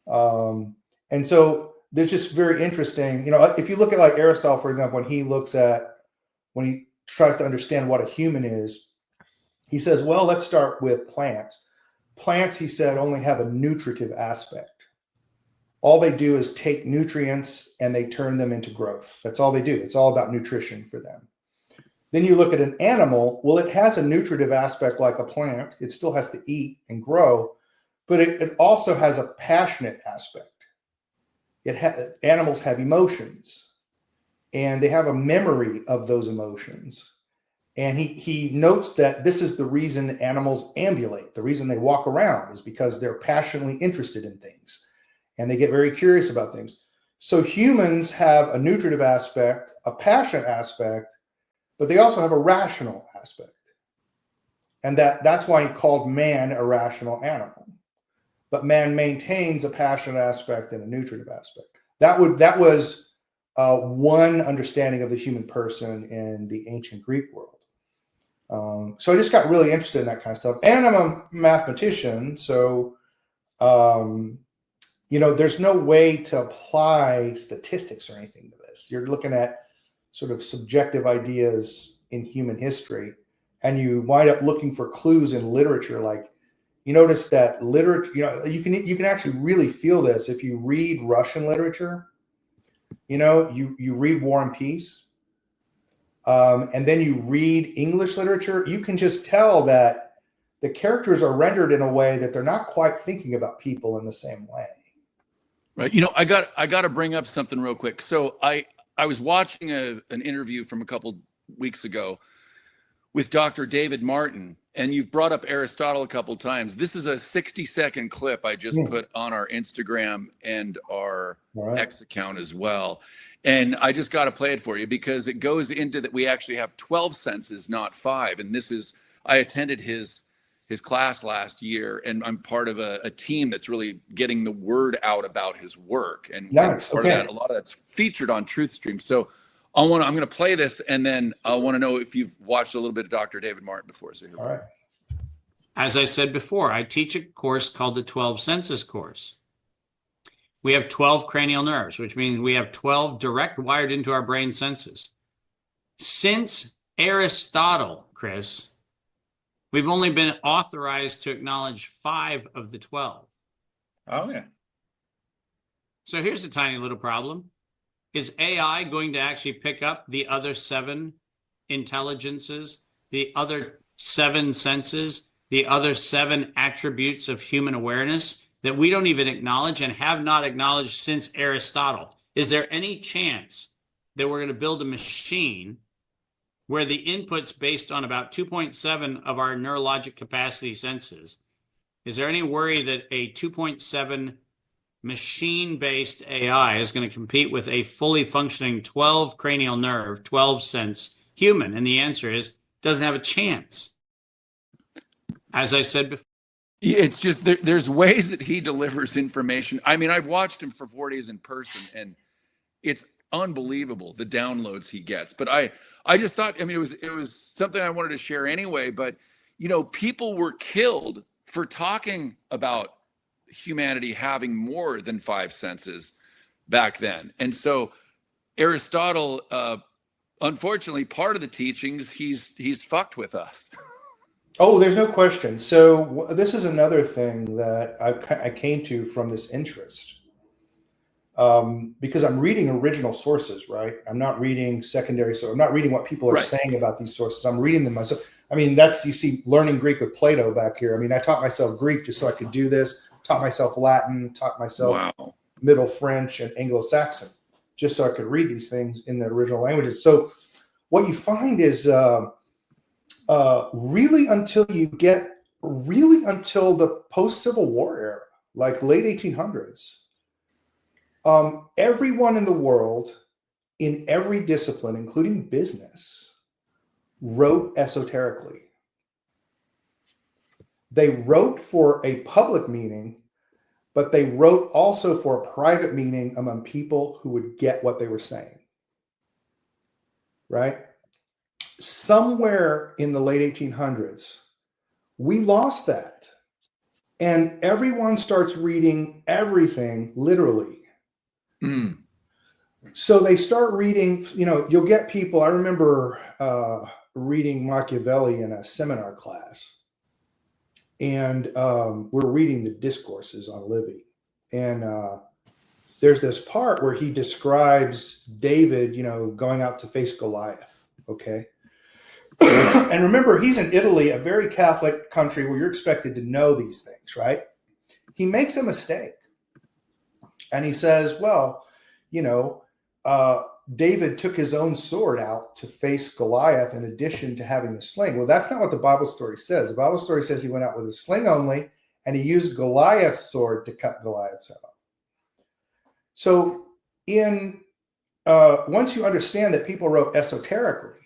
And so they're just very interesting. If you look at like Aristotle, for example, when he tries to understand what a human is, he says, well, let's start with plants. Plants, he said, only have a nutritive aspect. All they do is take nutrients and they turn them into growth. That's all they do. It's all about nutrition for them. Then you look at an animal. Well, it has a nutritive aspect like a plant. It still has to eat and grow, but it also has a passionate aspect. Animals have emotions, and they have a memory of those emotions. And he notes that this is the reason animals ambulate. The reason they walk around is because they're passionately interested in things, and they get very curious about things. So humans have a nutritive aspect, a passionate aspect, but they also have a rational aspect. And that's why he called man a rational animal. But man maintains a passionate aspect and a nutritive aspect. That was one understanding of the human person in the ancient Greek world. So I just got really interested in that kind of stuff. And I'm a mathematician, so there's no way to apply statistics or anything to this. You're looking at sort of subjective ideas in human history, and you wind up looking for clues in literature. Like, you notice that literature, you can actually really feel this if you read Russian literature. You read War and Peace, and then you read English literature. You can just tell that the characters are rendered in a way that they're not quite thinking about people in the same way. Right. I got to bring up something real quick. So I was watching an interview from a couple weeks ago with Dr. David Martin, and you've brought up Aristotle a couple times. This is a 60-second clip I just put on our Instagram and our X account as well. And I just got to play it for you because it goes into that we actually have 12 senses, not 5. And I attended his class last year, and I'm part of a team that's really getting the word out about his work. And nice. Part of that, a lot of that's featured on TruthStream. So I'm going to play this, and then I want to know if you've watched a little bit of Dr. David Martin before. So all right. As I said before, I teach a course called the 12 Senses course. We have 12 cranial nerves, which means we have 12 direct wired into our brain senses. Since Aristotle, Chris, We've only been authorized to acknowledge 5 of the 12. Oh, yeah. So here's a tiny little problem. Is AI going to actually pick up the other 7 intelligences, the other 7 senses, the other 7 attributes of human awareness that we don't even acknowledge and have not acknowledged since Aristotle? Is there any chance that we're going to build a machine where the inputs based on about 2.7 of our neurologic capacity senses? Is there any worry that a 2.7 machine-based AI is going to compete with a fully functioning 12 cranial nerve, 12 sense human? And the answer is, doesn't have a chance. As I said before. It's just there's ways that he delivers information. I mean, I've watched him for 4 days in person, and it's unbelievable the downloads he gets. But I just thought, I mean, it was something I wanted to share anyway. But you know, people were killed for talking about humanity having more than 5 senses back then. And so Aristotle, unfortunately, part of the teachings, he's fucked with us. Oh, there's no question. So this is another thing that I came to from this interest, because I'm reading original sources, right? I'm not reading secondary sources. I'm not reading what people are saying about these sources. I'm reading them myself. I mean, you see learning Greek with Plato back here. I mean, I taught myself Greek just so I could do this, taught myself Latin, taught myself Middle French and Anglo-Saxon, just so I could read these things in the original languages. So what you find is really until the post-Civil War era, like late 1800s, everyone in the world, in every discipline, including business, wrote esoterically. They wrote for a public meaning, but they wrote also for a private meaning among people who would get what they were saying. Right? Somewhere in the late 1800s, we lost that. And everyone starts reading everything literally. Mm. So they start reading, you know, you'll get people. I remember reading Machiavelli in a seminar class. And we're reading the discourses on Livy. And there's this part where he describes David, you know, going out to face Goliath. Okay. And remember, he's in Italy, a very Catholic country where you're expected to know these things, right? He makes a mistake. And he says, well, you know, David took his own sword out to face Goliath in addition to having the sling. Well, that's not what the Bible story says. The Bible story says he went out with a sling only, and he used Goliath's sword to cut Goliath's head off. So once you understand that people wrote esoterically,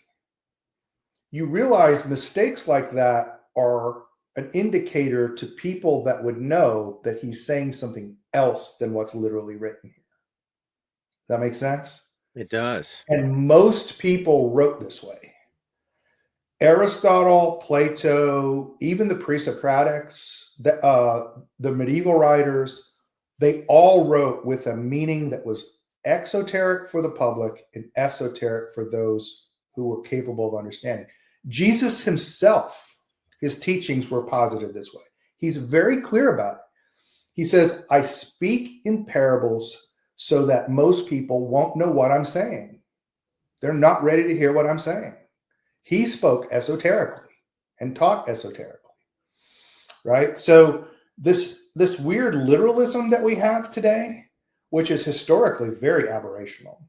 you realize mistakes like that are an indicator to people that would know that he's saying something else than what's literally written here. Does that make sense? It does. And most people wrote this way. Aristotle, Plato, even the pre-Socratics, the medieval writers, they all wrote with a meaning that was exoteric for the public and esoteric for those who were capable of understanding. Jesus himself, his teachings were posited this way. He's very clear about it. He says, I speak in parables so that most people won't know what I'm saying. They're not ready to hear what I'm saying. He spoke esoterically and taught esoterically, right? So this weird literalism that we have today, which is historically very aberrational,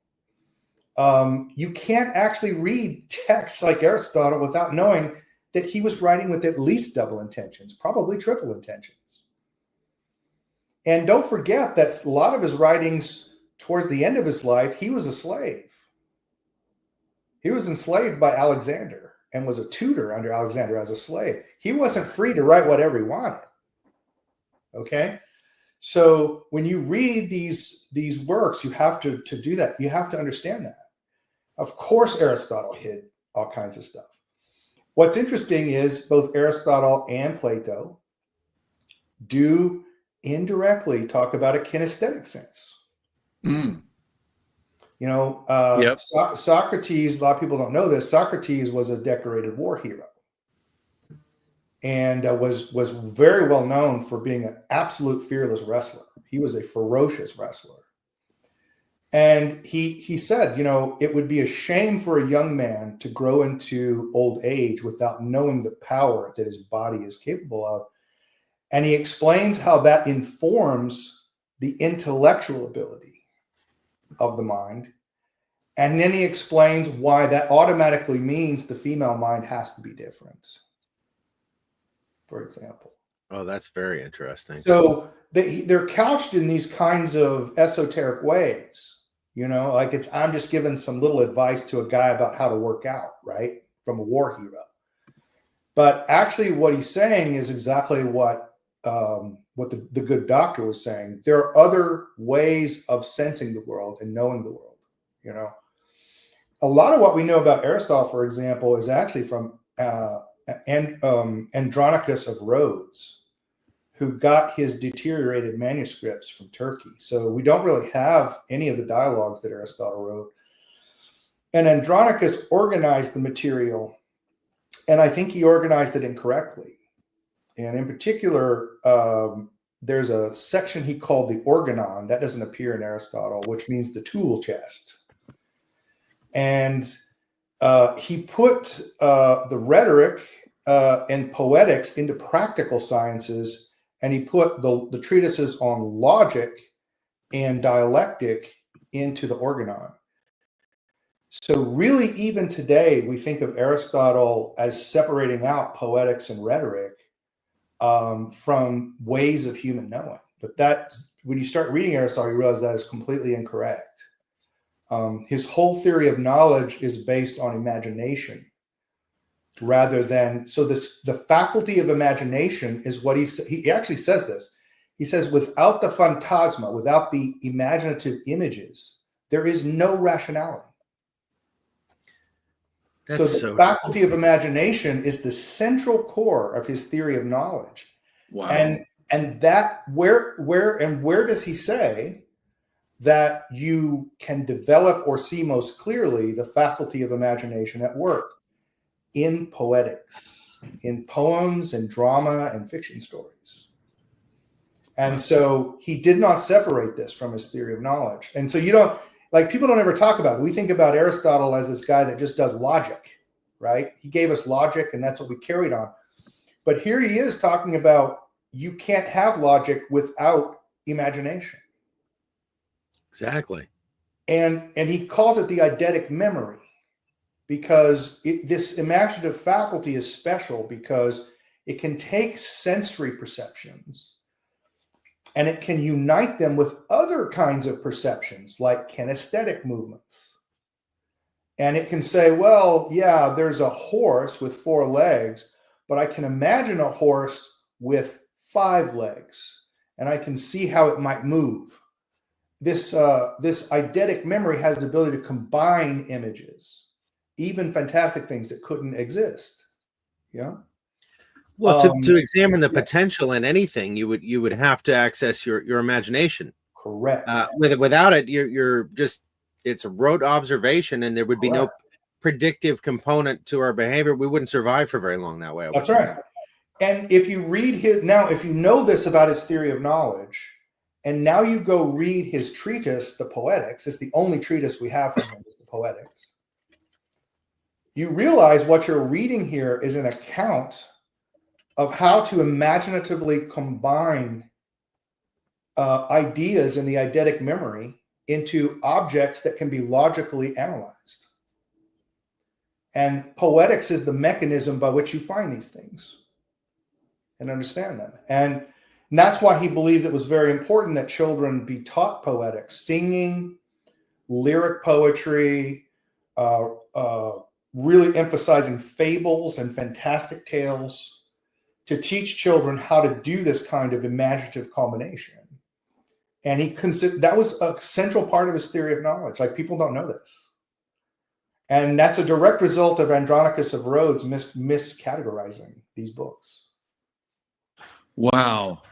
you can't actually read texts like Aristotle without knowing that he was writing with at least double intentions, probably triple intentions. And don't forget that a lot of his writings towards the end of his life, he was a slave. He was enslaved by Alexander and was a tutor under Alexander as a slave. He wasn't free to write whatever he wanted. Okay? So when you read these works, you have to do that. You have to understand that. Of course, Aristotle hid all kinds of stuff. What's interesting is both Aristotle and Plato do indirectly talk about a kinesthetic sense. Mm. You know, Yep. Socrates, a lot of people don't know this, Socrates was a decorated war hero. and was very well known for being an absolute fearless wrestler. He was a ferocious wrestler. And he said, you know, it would be a shame for a young man to grow into old age without knowing the power that his body is capable of. And he explains how that informs the intellectual ability of the mind. And then he explains why that automatically means the female mind has to be different, for example. Oh, that's very interesting. So they're couched in these kinds of esoteric ways. You know, like I'm just giving some little advice to a guy about how to work out, right? From a war hero. But actually what he's saying is exactly what the good doctor was saying. There are other ways of sensing the world and knowing the world, you know. A lot of what we know about Aristotle, for example, is actually from Andronicus of Rhodes, who got his deteriorated manuscripts from Turkey. So we don't really have any of the dialogues that Aristotle wrote. And Andronicus organized the material, and I think he organized it incorrectly. And in particular, there's a section he called the organon. That doesn't appear in Aristotle, which means the tool chest. And he put the rhetoric and poetics into practical sciences, and he put the treatises on logic and dialectic into the organon. So really, even today, we think of Aristotle as separating out poetics and rhetoric from ways of human knowing. But that, when you start reading Aristotle, you realize that is completely incorrect. His whole theory of knowledge is based on imagination, rather than, so the faculty of imagination is what he actually says this. He says, without the phantasma, without the imaginative images, there is no rationality. So the faculty of imagination is the central core of his theory of knowledge. Wow. And that where does he say that you can develop or see most clearly the faculty of imagination at work? In poetics, in poems and drama and fiction stories. And so he did not separate this from his theory of knowledge. And so you don't, like, people don't ever talk about it. We think about Aristotle as this guy that just does logic, right? He gave us logic, and that's what we carried on. But here he is talking about you can't have logic without imagination. Exactly. And he calls it the eidetic memory, because this imaginative faculty is special because it can take sensory perceptions and it can unite them with other kinds of perceptions like kinesthetic movements. And it can say, well, yeah, there's a horse with 4 legs, but I can imagine a horse with 5 legs, and I can see how it might move. This eidetic memory has the ability to combine images, even fantastic things that couldn't exist. Yeah. Well, to examine the potential in anything, you would have to access your imagination. Correct. Without it, you're just, it's a rote observation, and there would be no predictive component to our behavior. We wouldn't survive for very long that way. That's right. And if you read if you know this about his theory of knowledge, and now you go read his treatise, the Poetics, it's the only treatise we have from him, is the Poetics. You realize what you're reading here is an account of how to imaginatively combine ideas in the eidetic memory into objects that can be logically analyzed. And poetics is the mechanism by which you find these things and understand them. And that's why he believed it was very important that children be taught poetics, singing, lyric poetry, really emphasizing fables and fantastic tales, to teach children how to do this kind of imaginative combination. And he considered that was a central part of his theory of knowledge. Like, people don't know this. And that's a direct result of Andronicus of Rhodes miscategorizing these books. Wow.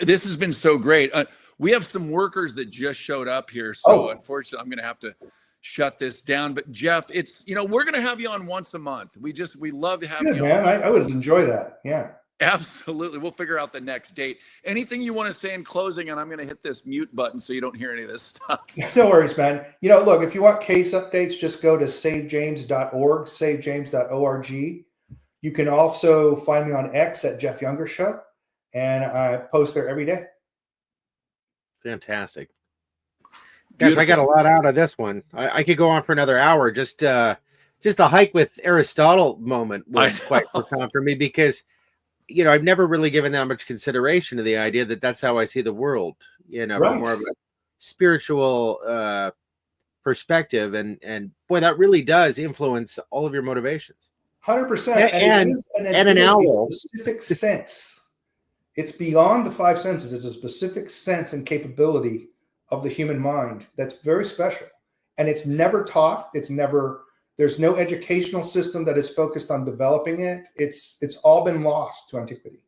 This has been so great. We have some workers that just showed up here, so unfortunately I'm going to have to shut this down. But Jeff, it's, we're going to have you on once a month. We love having you man. on. I would enjoy that. Yeah. Absolutely. We'll figure out the next date. Anything you want to say in closing, and I'm going to hit this mute button so you don't hear any of this stuff. No worries, man. Look, if you want case updates, just go to SAVEJAMES.org, SAVEJAMES.org. You can also find me on X at Jeff Younger Show, and I post there every day. Fantastic. Gosh, I got a lot out of this one. I could go on for another hour. Just the hike with Aristotle moment was quite profound for me because, I've never really given that much consideration to the idea that that's how I see the world, Right. from more of a spiritual perspective. And boy, that really does influence all of your motivations. 100%. And an owl. A specific sense. It's beyond the five senses. It's a specific sense and capability of the human mind that's very special. And it's never taught. There's no educational system that is focused on developing it. It's all been lost to antiquity.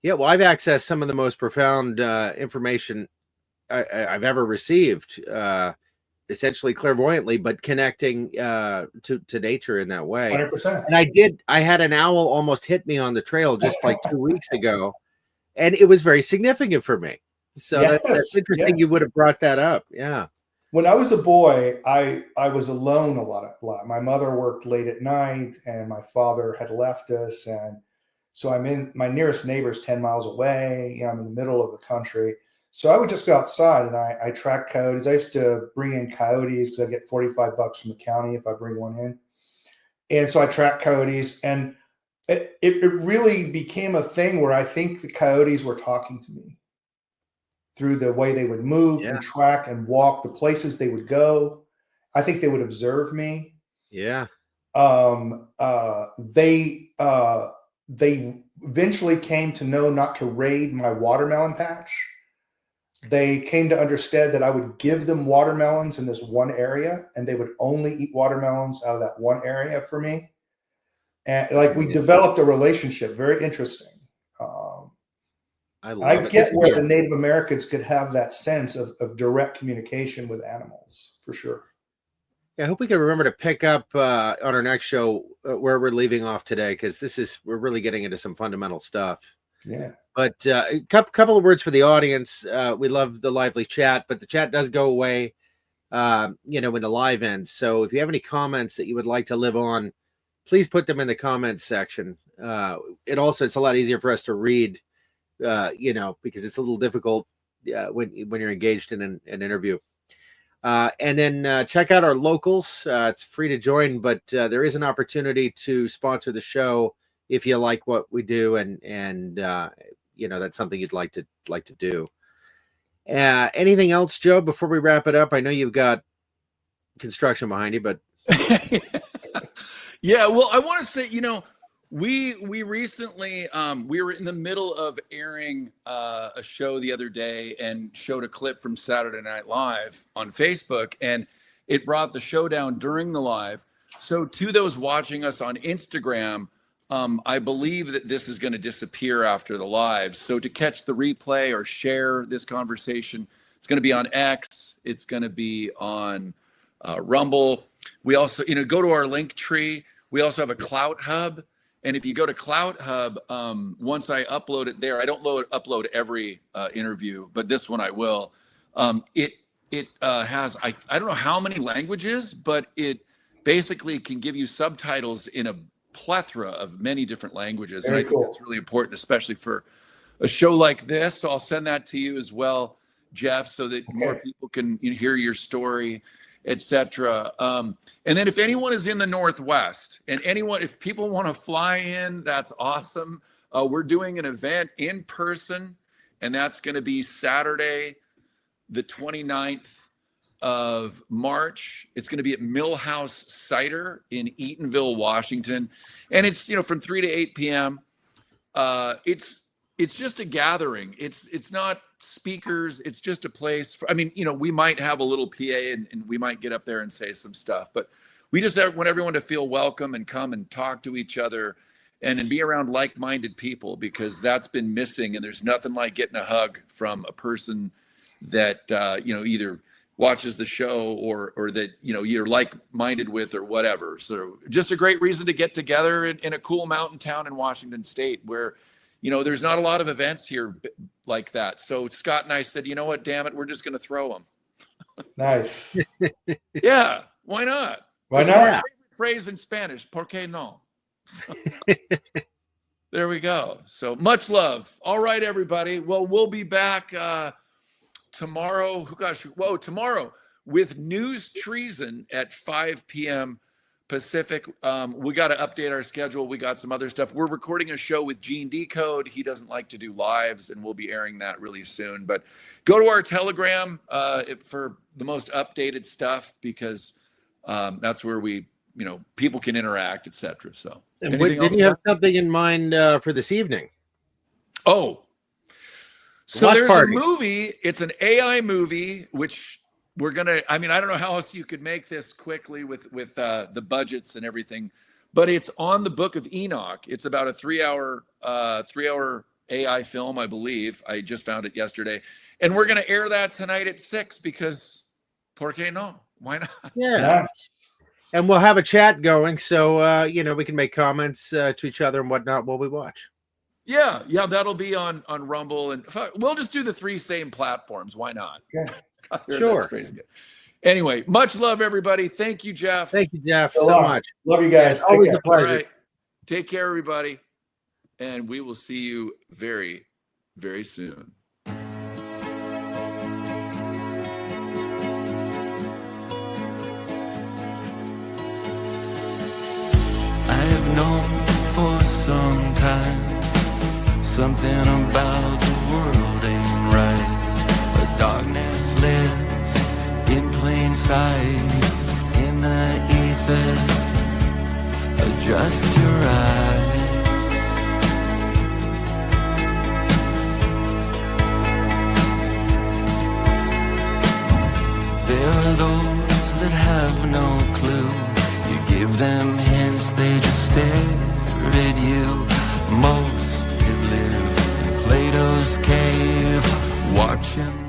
Yeah, well, I've accessed some of the most profound information I've ever received, essentially clairvoyantly, but connecting to nature in that way. 100%. And I had an owl almost hit me on the trail just like 2 weeks ago, and it was very significant for me. So Yes, that's interesting. yes. You would have brought that up. Yeah. When I was a boy, I was alone a lot. My mother worked late at night and my father had left us. And so my nearest neighbor is 10 miles away. I'm in the middle of the country. So I would just go outside and I track coyotes. I used to bring in coyotes because I get $45 from the county if I bring one in. And so I track coyotes, and it really became a thing where I think the coyotes were talking to me through the way they would move and track and walk, the places they would go. I think they would observe me. Yeah. They eventually came to know not to raid my watermelon patch. They came to understand that I would give them watermelons in this one area, and they would only eat watermelons out of that one area for me. And we developed a relationship. Very interesting. I get where the Native Americans could have that sense of direct communication with animals, for sure. Yeah, I hope we can remember to pick up on our next show where we're leaving off today, because we're really getting into some fundamental stuff. Yeah. But a couple of words for the audience. We love the lively chat, but the chat does go away, when the live ends. So if you have any comments that you would like to live on, please put them in the comments section. It's a lot easier for us to read, because it's a little difficult when you're engaged in an interview. And then check out our locals. It's free to join, but there is an opportunity to sponsor the show if you like what we do, and that's something you'd like to do. Anything else, Joe, before we wrap it up? I know you've got construction behind you, but yeah. Well, I want to say, we recently we were in the middle of airing a show the other day and showed a clip from Saturday Night Live on Facebook, and it brought the show down during the live. So to those watching us on Instagram, I believe that this is going to disappear after the live. So to catch the replay or share this conversation, it's going to be on X. It's going to be on Rumble. We also, go to our link tree. We also have a Clout Hub. And if you go to Clout Hub, once I upload it there, I don't upload every interview, but this one I will. It has, I don't know how many languages, but it basically can give you subtitles in a plethora of many different languages. Very and I think that's really important, especially for a show like this. So I'll send that to you as well, Jeff, so that more people can hear your story, etc. And then if anyone is in the Northwest, and if people want to fly in, that's awesome. We're doing an event in person, and that's going to be Saturday, the 29th of March. It's going to be at Millhouse Cider in Eatonville, Washington. And it's, from 3 to 8 p.m. It's just a gathering. It's not speakers. It's just a place we might have a little PA and we might get up there and say some stuff, but we just want everyone to feel welcome and come and talk to each other and be around like-minded people, because that's been missing. And there's nothing like getting a hug from a person that, either watches the show or that, you know, you're like-minded with or whatever. So just a great reason to get together in a cool mountain town in Washington State where, you know, there's not a lot of events here like that. So Scott and I said, you know what, damn it, we're just going to throw them. Nice. Yeah, why not? Why It's not? our favorite phrase in Spanish, ¿por qué no? So, there we go. So much love. All right, everybody. Well, we'll be back tomorrow. Tomorrow with News Treason at 5 p.m. Pacific. We got to update our schedule. We got some other stuff. We're recording a show with Gene Decode. He doesn't like to do lives, and we'll be airing that really soon. But go to our Telegram for the most updated stuff, because that's where we, you know, people can interact, etc. So, did you have something in mind for this evening? Oh, so Watch there's party. a movie. It's an AI movie, which we're gonna. I mean, I don't know how else you could make this quickly with the budgets and everything, but it's on the Book of Enoch. It's about a 3-hour AI film, I believe. I just found it yesterday, and we're gonna air that tonight at 6 because, ¿por qué no? Why not? Yeah. Nice. And we'll have a chat going, so you know, we can make comments to each other and whatnot while we watch. Yeah, that'll be on Rumble, and we'll just do the 3 same platforms. Why not? Okay. Sure. That's crazy good. Anyway, much love, everybody. Thank you, Jeff. Thank you, Jeff, So so long. much. Love you guys. Take Always care. a pleasure. All right. Take care, everybody. And we will see you very, very soon. I have known for some time something about the world ain't right. But darkness lives in plain sight. In the ether, adjust your eyes. There are those that have no clue. You give them hints, they just stare at you. Most have lived in Plato's cave, watching